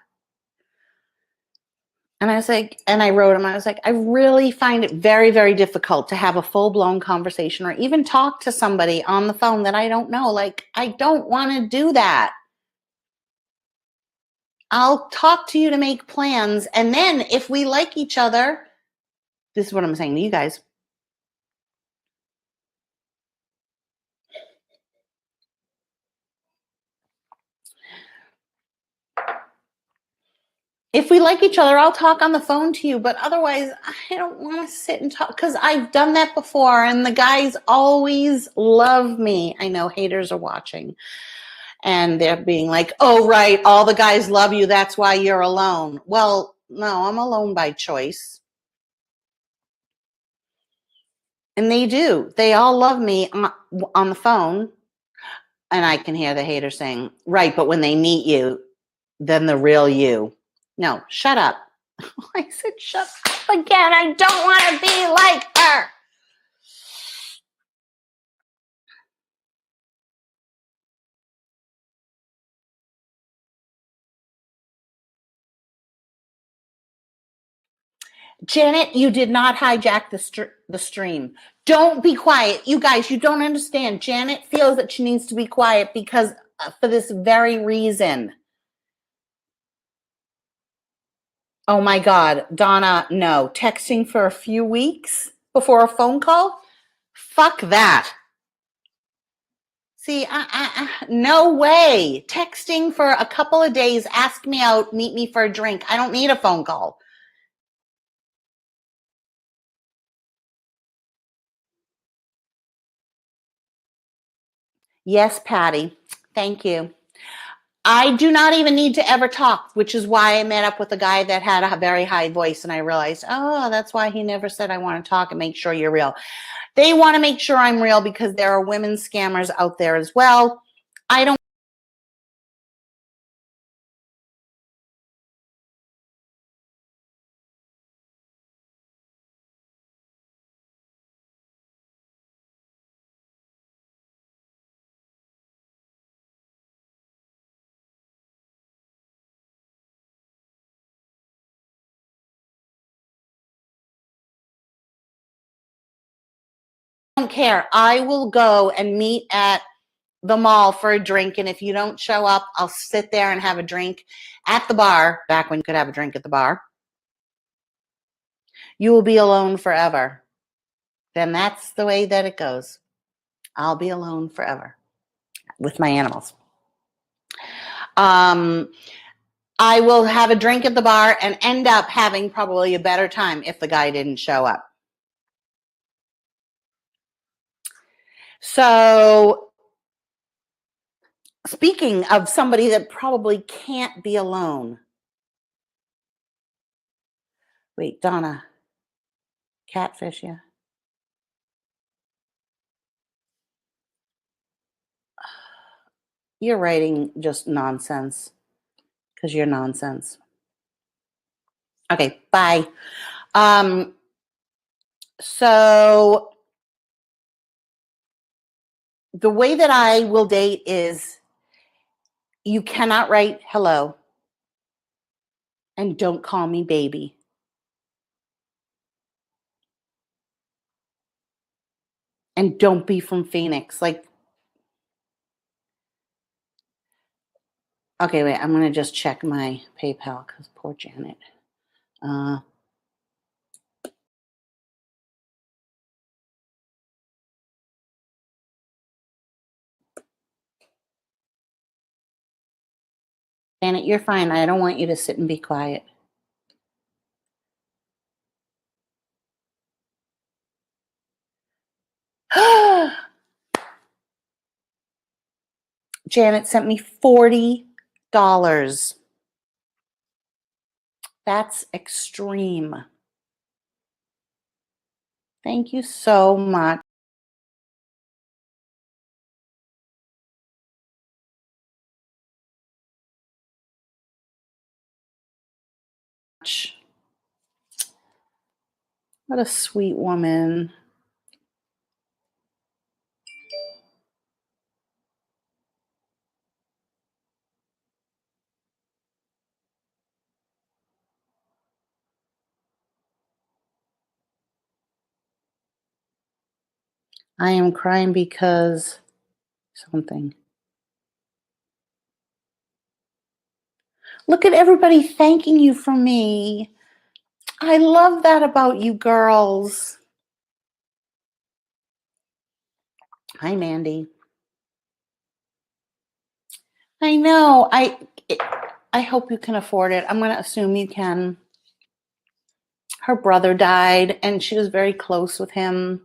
And I was like, and I wrote him, I was like, I really find it very, very difficult to have a full-blown conversation or even talk to somebody on the phone that I don't know. Like, I don't want to do that. I'll talk to you to make plans. And then if we like each other, this is what I'm saying to you guys. If we like each other, I'll talk on the phone to you. But otherwise, I don't want to sit and talk because I've done that before. And the guys always love me. I know haters are watching. And they're being like, oh, right, all the guys love you. That's why you're alone. Well, no, I'm alone by choice. And they do. They all love me on the phone. And I can hear the hater saying, right, but when they meet you, then the real you. No, shut up. I said, shut up again. I don't want to be like her. Janet, you did not hijack the stream. Don't be quiet. You guys, you don't understand. Janet feels that she needs to be quiet because for this very reason. Oh my God, Donna, no. Texting for a few weeks before a phone call? Fuck that. See, no way. Texting for a couple of days, ask me out, meet me for a drink. I don't need a phone call. Yes, Patty. Thank you. I do not even need to ever talk, which is why I met up with a guy that had a very high voice. And I realized, oh, that's why he never said, I want to talk and make sure you're real. They want to make sure I'm real because there are women scammers out there as well. I don't care. I will go and meet at the mall for a drink. And if you don't show up, I'll sit there and have a drink at the bar, back when you could have a drink at the bar. You will be alone forever. Then that's the way that it goes. I'll be alone forever with my animals. I will have a drink at the bar and end up having probably a better time if the guy didn't show up. So, speaking of somebody that probably can't be alone. Wait, Donna. Catfish, yeah. You're writing just nonsense because you're nonsense. Okay, bye. So the way that I will date is you cannot write hello and don't call me baby. And don't be from Phoenix. Like, okay, wait, I'm going to just check my PayPal because poor Janet. Janet, you're fine. I don't want you to sit and be quiet. Janet sent me $40. That's extreme. Thank you so much. What a sweet woman. I am crying because something. Look at everybody thanking you for me. I love that about you girls. Hi, Mandy. I know. I hope you can afford it. I'm going to assume you can. Her brother died, and she was very close with him.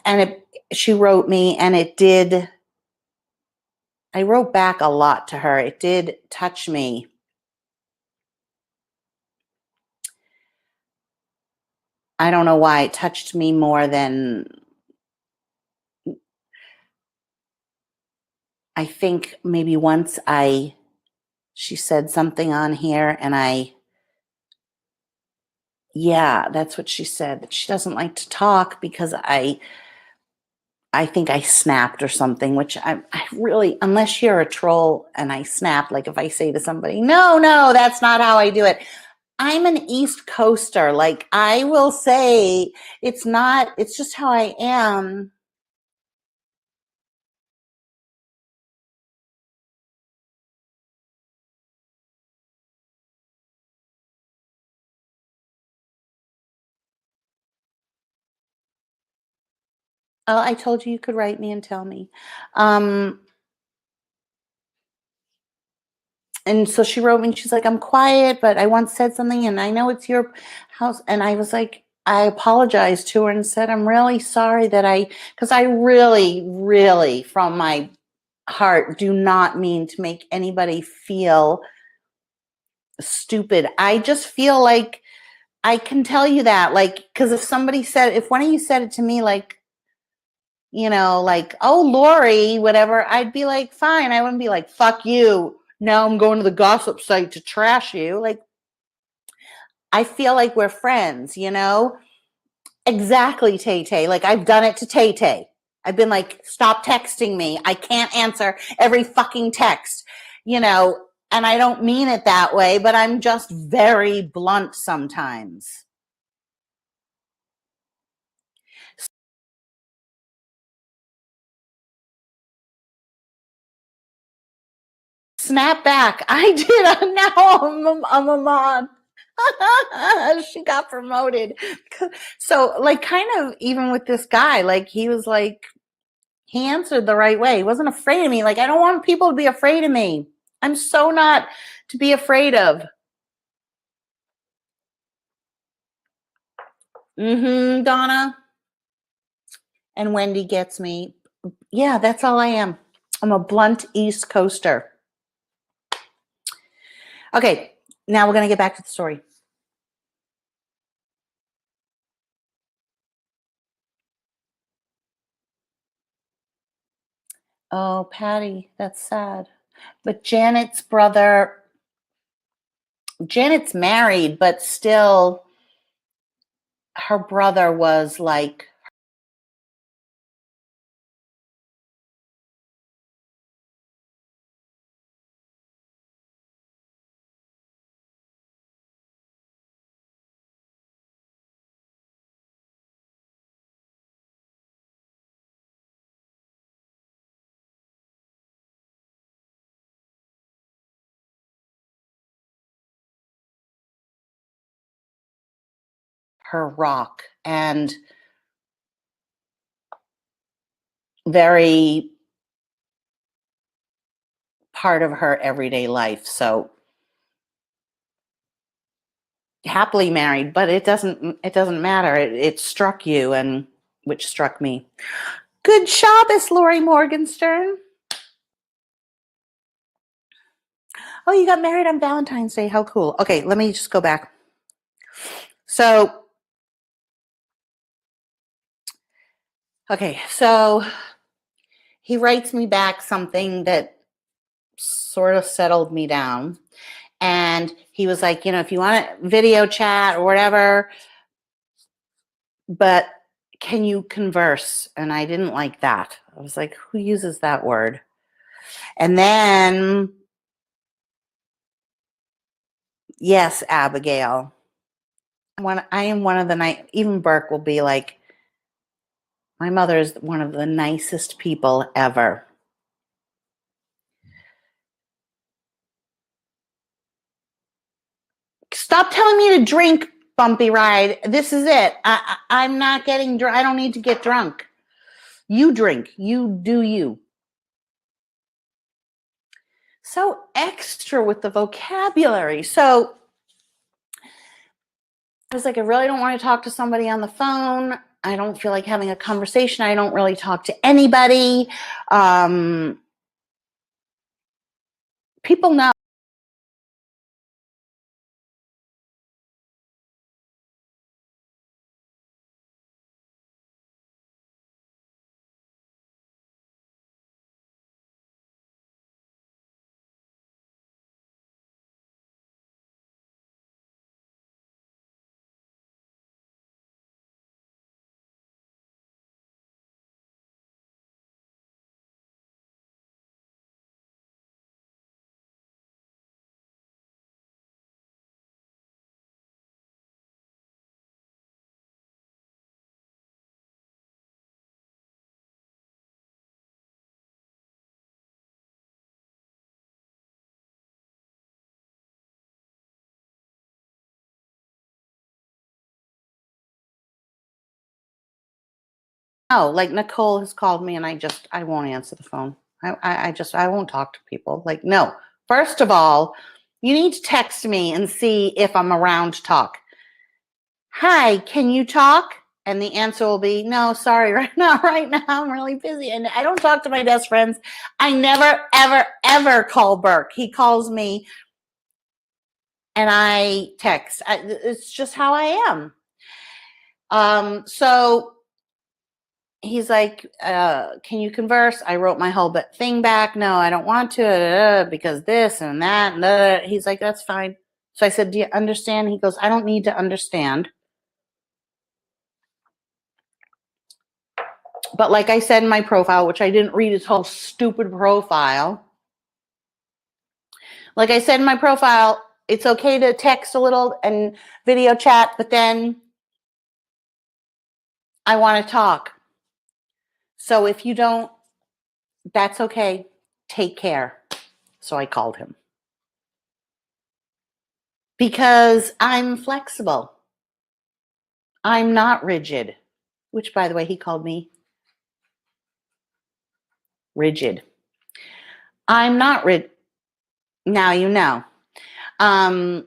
And she wrote me, and it did. I wrote back a lot to her. It did touch me. I don't know why it touched me more than I think maybe once she said something on here and yeah, that's what she said. That she doesn't like to talk because I think I snapped or something, which I really, unless you're a troll and I snap, like if I say to somebody, no, that's not how I do it. I'm an East Coaster. Like I will say it's just how I am. Oh, I told you could write me and tell me. And so she wrote me and she's like, I'm quiet, but I once said something and I know it's your house. And I was like, I apologized to her and said, I'm really sorry because I really, really from my heart do not mean to make anybody feel stupid. I just feel like I can tell you that, like, because if one of you said it to me, like, like, oh, Lori, whatever, I'd be like, fine. I wouldn't be like, fuck you. Now I'm going to the gossip site to trash you. Like, I feel like we're friends, Exactly, Tay-Tay. Like, I've done it to Tay-Tay. I've been like, stop texting me. I can't answer every fucking text, and I don't mean it that way, but I'm just very blunt sometimes. Snap back. I did. Now I'm a mom. She got promoted. So, like, kind of even with this guy, like, he was like, he answered the right way. He wasn't afraid of me. Like, I don't want people to be afraid of me. I'm so not to be afraid of. Donna. And Wendy gets me. Yeah, that's all I am. I'm a blunt East Coaster. Okay, now we're going to get back to the story. Oh, Patty, that's sad. But Janet's married, but still her brother was like her rock and very part of her everyday life. So happily married, but it doesn't matter. It struck you, and which struck me. Good Shabbos, Lori Morgenstern. Oh, you got married on Valentine's Day. How cool. Okay, let me just go back. So Okay, so he writes me back something that sort of settled me down. And he was like, if you want a video chat or whatever, but can you converse? And I didn't like that. I was like, who uses that word? And then, yes, Abigail. I am one of the night. Even Burke will be like, my mother is one of the nicest people ever. Stop telling me to drink, Bumpy Ride. This is it. I'm not getting drunk. I don't need to get drunk. You drink. You do you. So extra with the vocabulary. So I was like, I really don't want to talk to somebody on the phone. I don't feel like having a conversation. I don't really talk to anybody. People know. Oh, like Nicole has called me and I won't answer the phone. I won't talk to people. Like, no. First of all, you need to text me and see if I'm around to talk. Hi, can you talk? And the answer will be, no, sorry, right now I'm really busy. And I don't talk to my best friends. I never, ever, ever call Burke. He calls me and I text. It's just how I am. So he's like, can you converse? I wrote my whole thing back. No, I don't want to because this and that. And he's like, that's fine. So I said, do you understand? He goes, I don't need to understand. But like I said in my profile, which I didn't read his whole stupid profile. Like I said in my profile, it's okay to text a little and video chat, but then I want to talk. So if you don't, that's okay. Take care. So I called him. Because I'm flexible. I'm not rigid. Which, by the way, he called me rigid. I'm not rigid. Now you know. I'm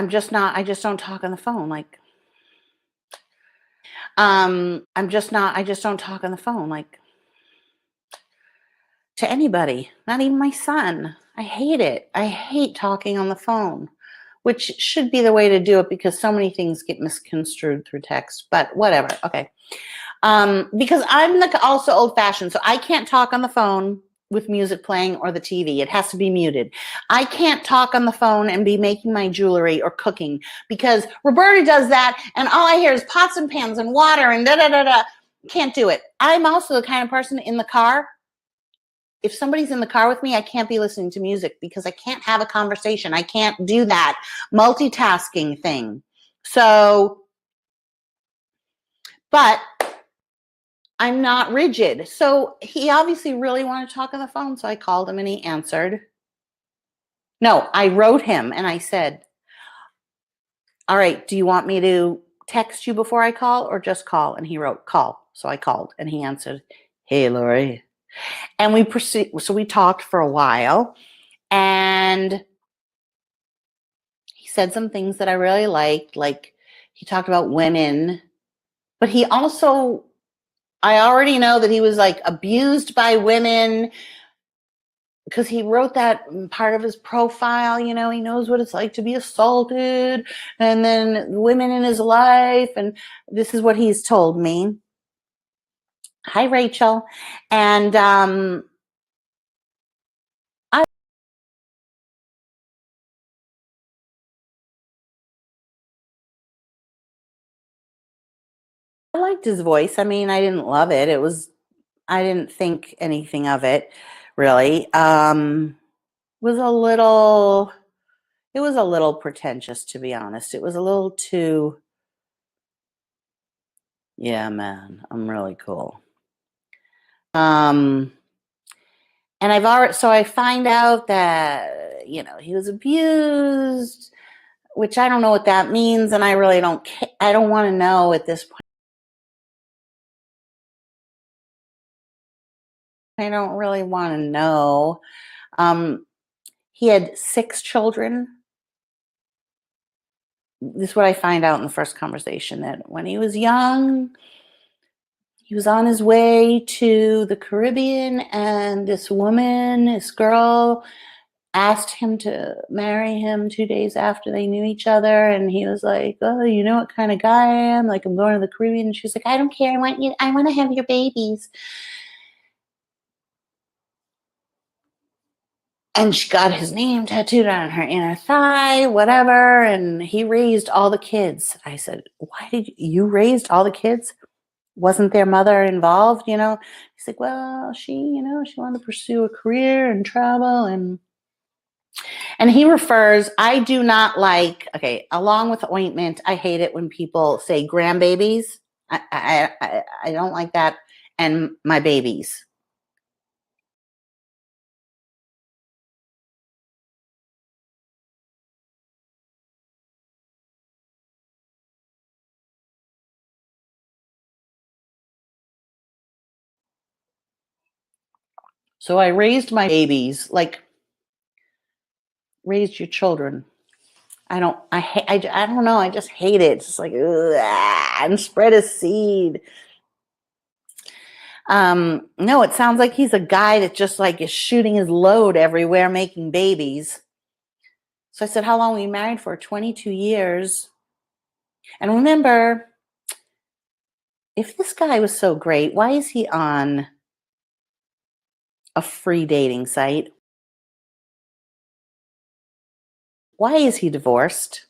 just not, I just don't talk on the phone. Like, I just don't talk on the phone. Like, to anybody, not even my son. I hate it. I hate talking on the phone, which should be the way to do it because so many things get misconstrued through text, but whatever. Okay. Because I'm also old fashioned, so I can't talk on the phone with music playing or the TV. It has to be muted. I can't talk on the phone and be making my jewelry or cooking because Roberta does that and all I hear is pots and pans and water and da-da-da-da. Can't do it. I'm also the kind of person in the car. If somebody's in the car with me, I can't be listening to music because I can't have a conversation. I can't do that multitasking thing. So, but I'm not rigid. So he obviously really wanted to talk on the phone. So I called him and he answered. No, I wrote him and I said, all right, do you want me to text you before I call or just call? And he wrote, call. So I called and he answered, hey, Lori. And we talked for a while and he said some things that I really liked. Like he talked about women, but he also, I already know that he was like abused by women because he wrote that part of his profile, he knows what it's like to be assaulted, and then women in his life, and this is what he's told me. Hi, Rachel. And I liked his voice. I mean, I didn't love it. I didn't think anything of it, really. It was a little pretentious, to be honest. It was a little too, yeah, man, I'm really cool. And so I find out that, he was abused, which I don't know what that means. And I really don't care. I don't want to know at this point. I don't really want to know. He had 6 children. This is what I find out in the first conversation, that when he was young, he was on his way to the Caribbean, and this girl, asked him to marry him 2 days after they knew each other. And he was like, oh, you know what kind of guy I am? Like, I'm going to the Caribbean. And she's like, I don't care. I want to have your babies. And she got his name tattooed on her inner thigh, whatever. And he raised all the kids. I said, why did you raised all the kids? Wasn't their mother involved? He's like, well, she wanted to pursue a career and travel. And he refers, I do not like, okay, along with ointment, I hate it when people say grandbabies. I don't like that. And my babies. So I raised my babies, like raised your children. I don't know. I just hate it. It's just like, ugh, and spread a seed. No, it sounds like he's a guy that just like is shooting his load everywhere, making babies. So I said, how long were you married for? 22 years. And remember, if this guy was so great, why is he on a free dating site? Why is he divorced?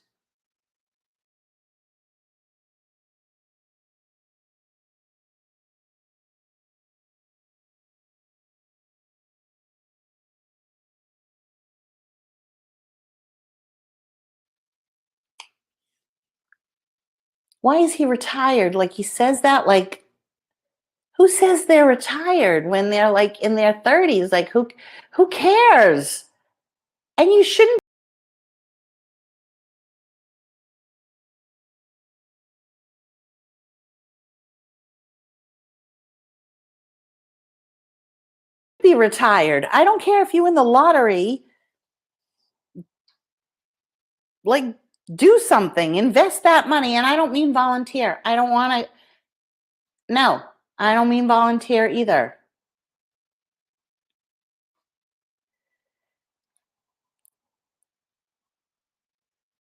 Why is he retired? Like, he says that, like, who says they're retired when they're like in their 30s? Like, who cares? And you shouldn't be retired. I don't care if you win the lottery. Like, do something, invest that money. And I don't mean volunteer. I don't want to. No, I don't mean volunteer either.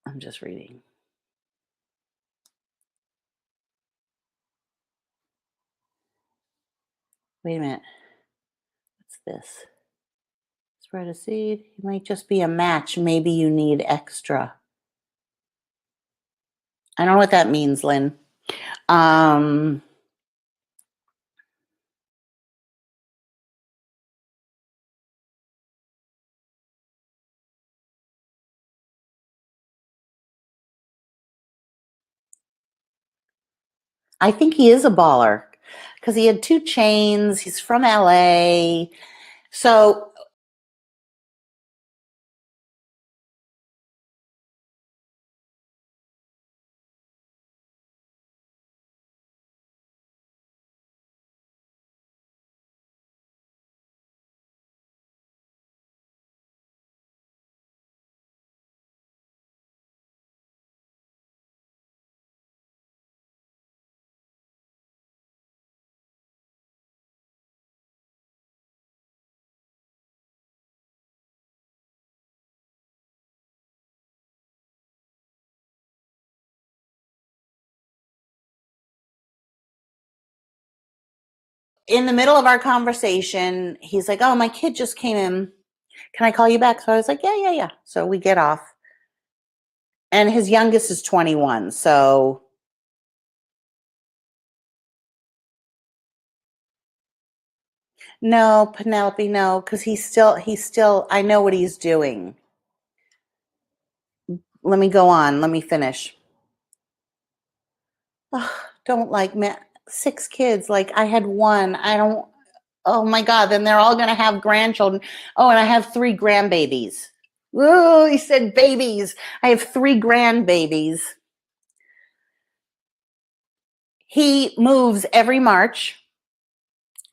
I'm just reading. Wait a minute. What's this? Spread a seed. It might just be a match. Maybe you need extra. I don't know what that means, Lynn. I think he is a baller because he had 2 chains. He's from LA. So in the middle of our conversation, he's like, oh, my kid just came in. Can I call you back? So I was like, yeah. So we get off. And his youngest is 21. So no, Penelope, no, because he's still, I know what he's doing. Let me go on. Let me finish. Oh, don't like me. 6 kids. Like I had one. I don't, oh my God. Then they're all going to have grandchildren. Oh, and I have 3 grandbabies. Whoa, he said babies. I have 3 grandbabies. He moves every March.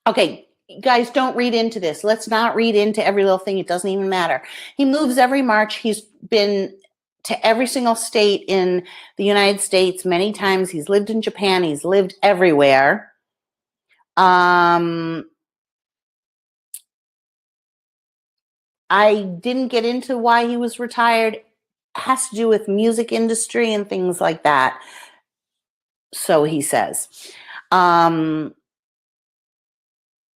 Okay, guys, don't read into this. Let's not read into every little thing. It doesn't even matter. He moves every March. He's been to every single state in the United States many times. He's lived in Japan. He's lived everywhere. I didn't get into why he was retired. It has to do with music industry and things like that. So he says.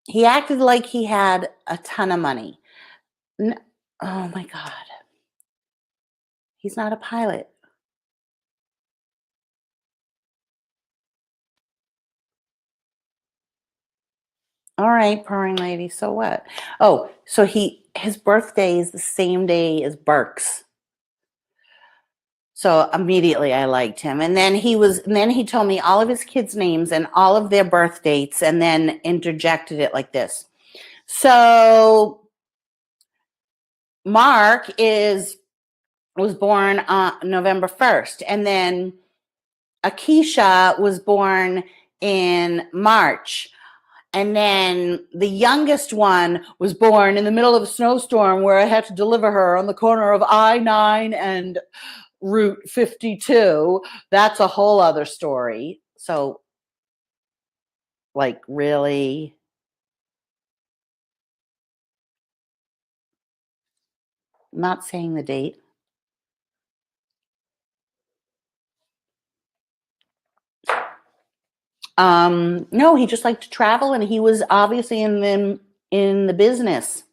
He acted like he had a ton of money. Oh my God. He's not a pilot. All right, purring lady. So what? Oh, so his birthday is the same day as Burke's. So immediately I liked him. And then he told me all of his kids' names and all of their birth dates and then interjected it like this. So Mark was born on November 1st. And then Akeisha was born in March. And then the youngest one was born in the middle of a snowstorm where I had to deliver her on the corner of I-9 and Route 52. That's a whole other story. So, like, really? I'm not saying the date. No, he just liked to travel, and he was obviously in the business.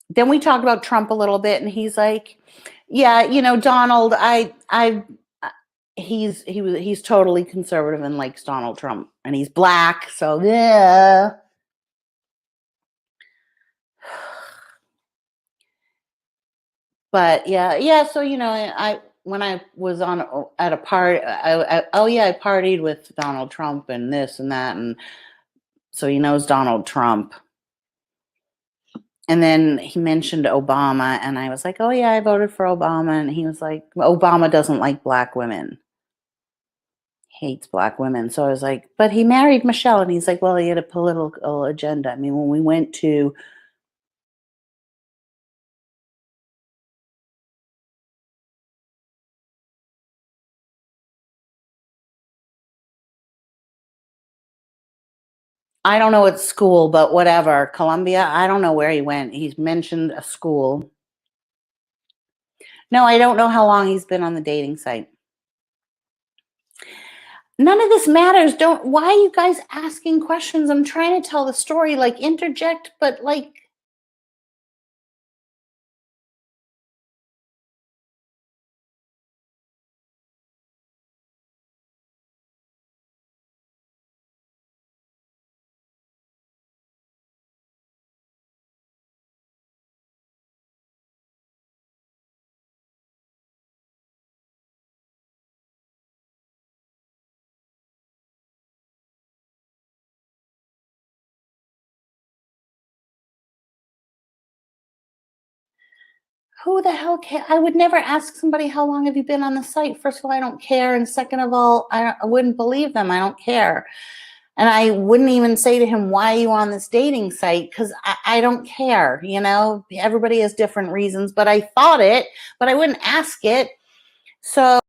Then we talked about Trump a little bit, and he's like, "Yeah, Donald, he's totally conservative and likes Donald Trump, and he's black, so yeah." But yeah. So I when I was at a party, I partied with Donald Trump and this and that, and so he knows Donald Trump. And then he mentioned Obama, and I was like, oh yeah, I voted for Obama, and he was like, Obama doesn't like black women, hates black women. So I was like, but he married Michelle, and he's like, well, he had a political agenda. I mean, when we went to I don't know what school, but whatever, Columbia, I don't know where he went. He's mentioned a school. No, I don't know how long he's been on the dating site. None of this matters. Why are you guys asking questions? I'm trying to tell the story, like interject, but like. Who the hell care? I would never ask somebody, how long have you been on the site? First of all, I don't care. And second of all, I wouldn't believe them. I don't care. And I wouldn't even say to him, why are you on this dating site? Because I don't care. Everybody has different reasons, but I thought it, but I wouldn't ask it. So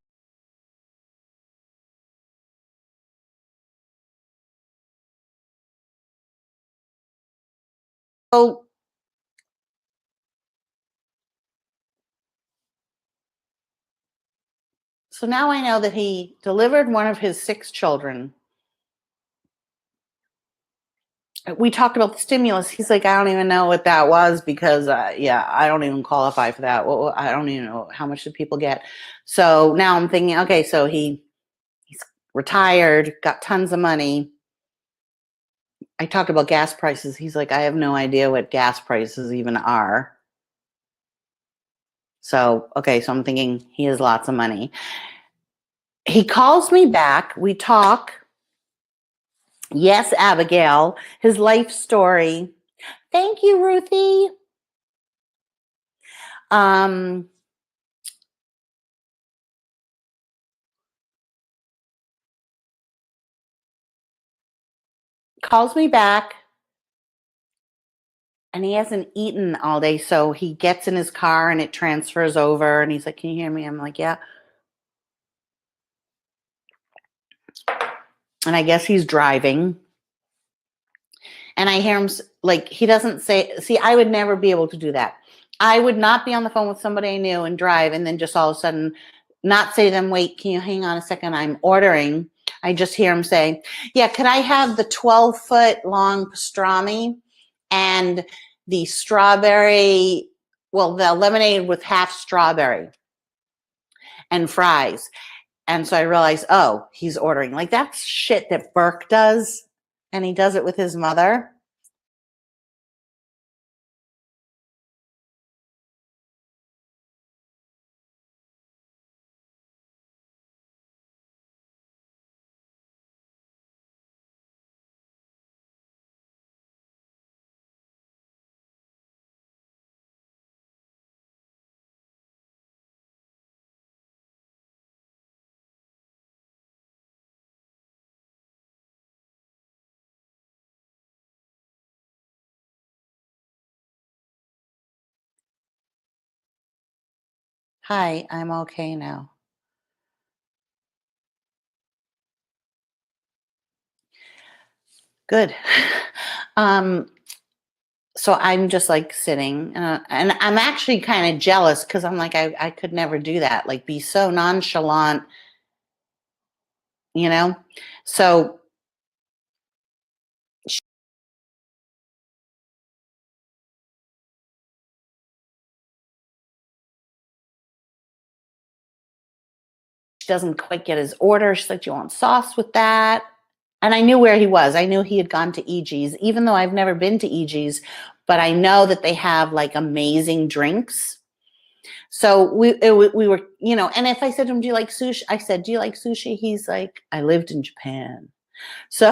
now I know that he delivered one of his 6 children. we talked about the stimulus. He's like, I don't even know what that was because, yeah, I don't even qualify for that. Well, I don't even know how much do people get. So now I'm thinking, okay, so he's retired, got tons of money. I talked about gas prices. He's like, I have no idea what gas prices even are. So, okay, so I'm thinking he has lots of money. He calls me back. We talk. Yes, Abigail, his life story. Thank you, Ruthie. Calls me back and he hasn't eaten all day. So he gets in his car and it transfers over and he's like, can you hear me? I'm like, yeah. And I guess he's driving. And I hear him, like, he doesn't say, see, I would never be able to do that. I would not be on the phone with somebody I knew and drive and then just all of a sudden not say to them, wait, can you hang on a second? I'm ordering. I just hear him say, yeah, could I have the 12-foot long pastrami and the strawberry, well, the lemonade with half strawberry and fries. And so I realized, oh, he's ordering. Like, that's shit that Burke does. And he does it with his mother. Hi, I'm okay now. Good. um, so I'm just like sitting, and I'm actually kind of jealous because I'm like, I could never do that. Like, be so nonchalant, you know? So she doesn't quite get his order. She's like, do you want sauce with that? And I knew where he was. I knew he had gone to EG's, even though I've never been to EG's, but I know that they have like amazing drinks. So we were, you know, and if I said to him, do you like sushi? I said, do you like sushi? He's like, I lived in Japan. So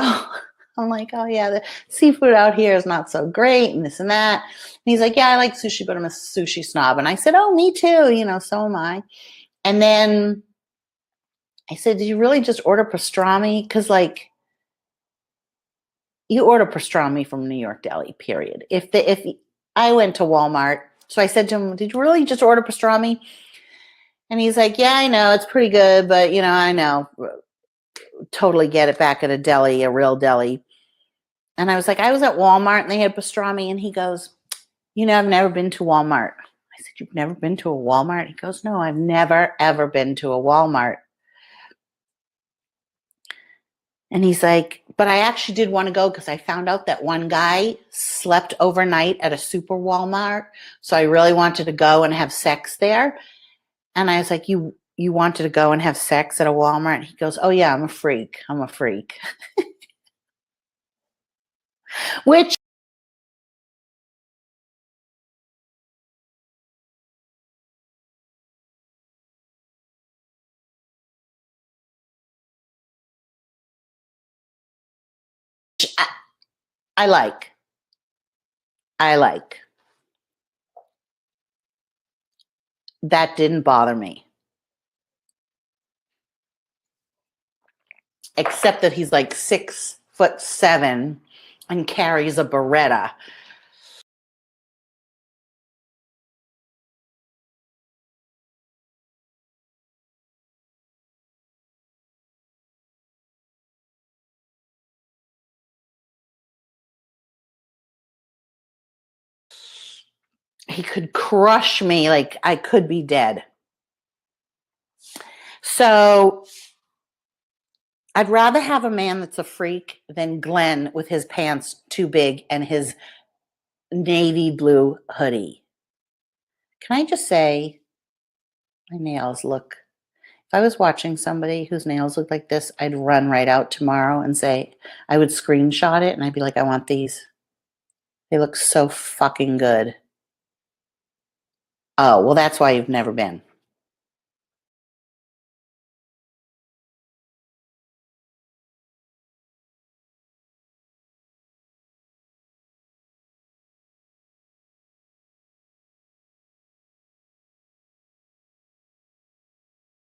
I'm like, oh yeah, the seafood out here is not so great and this and that. And he's like, yeah, I like sushi, but I'm a sushi snob. And I said, oh, me too. You know, so am I. And then I said, did you really just order pastrami? Because like, you order pastrami from New York Deli, period. If I went to Walmart, so I said to him, did you really just order pastrami? And he's like, yeah, I know, it's pretty good, but you know, I know, totally get it back at a deli, a real deli. And I was like, I was at Walmart and they had pastrami. And he goes, you know, I've never been to Walmart. I said, you've never been to a Walmart? He goes, no, I've never, ever been to a Walmart. And he's like, but I actually did want to go because I found out that one guy slept overnight at a super Walmart. So I really wanted to go and have sex there. And I was like, you wanted to go and have sex at a Walmart? And he goes, oh yeah, I'm a freak. I'm a freak. Which I like. I like. That didn't bother me. Except that he's like 6'7" and carries a Beretta. He could crush me like I could be dead. So I'd rather have a man that's a freak than Glenn with his pants too big and his navy blue hoodie. Can I just say, my nails look, if I was watching somebody whose nails look like this, I'd run right out tomorrow and say, I would screenshot it and I'd be like, I want these. They look so fucking good. Oh, well, that's why you've never been.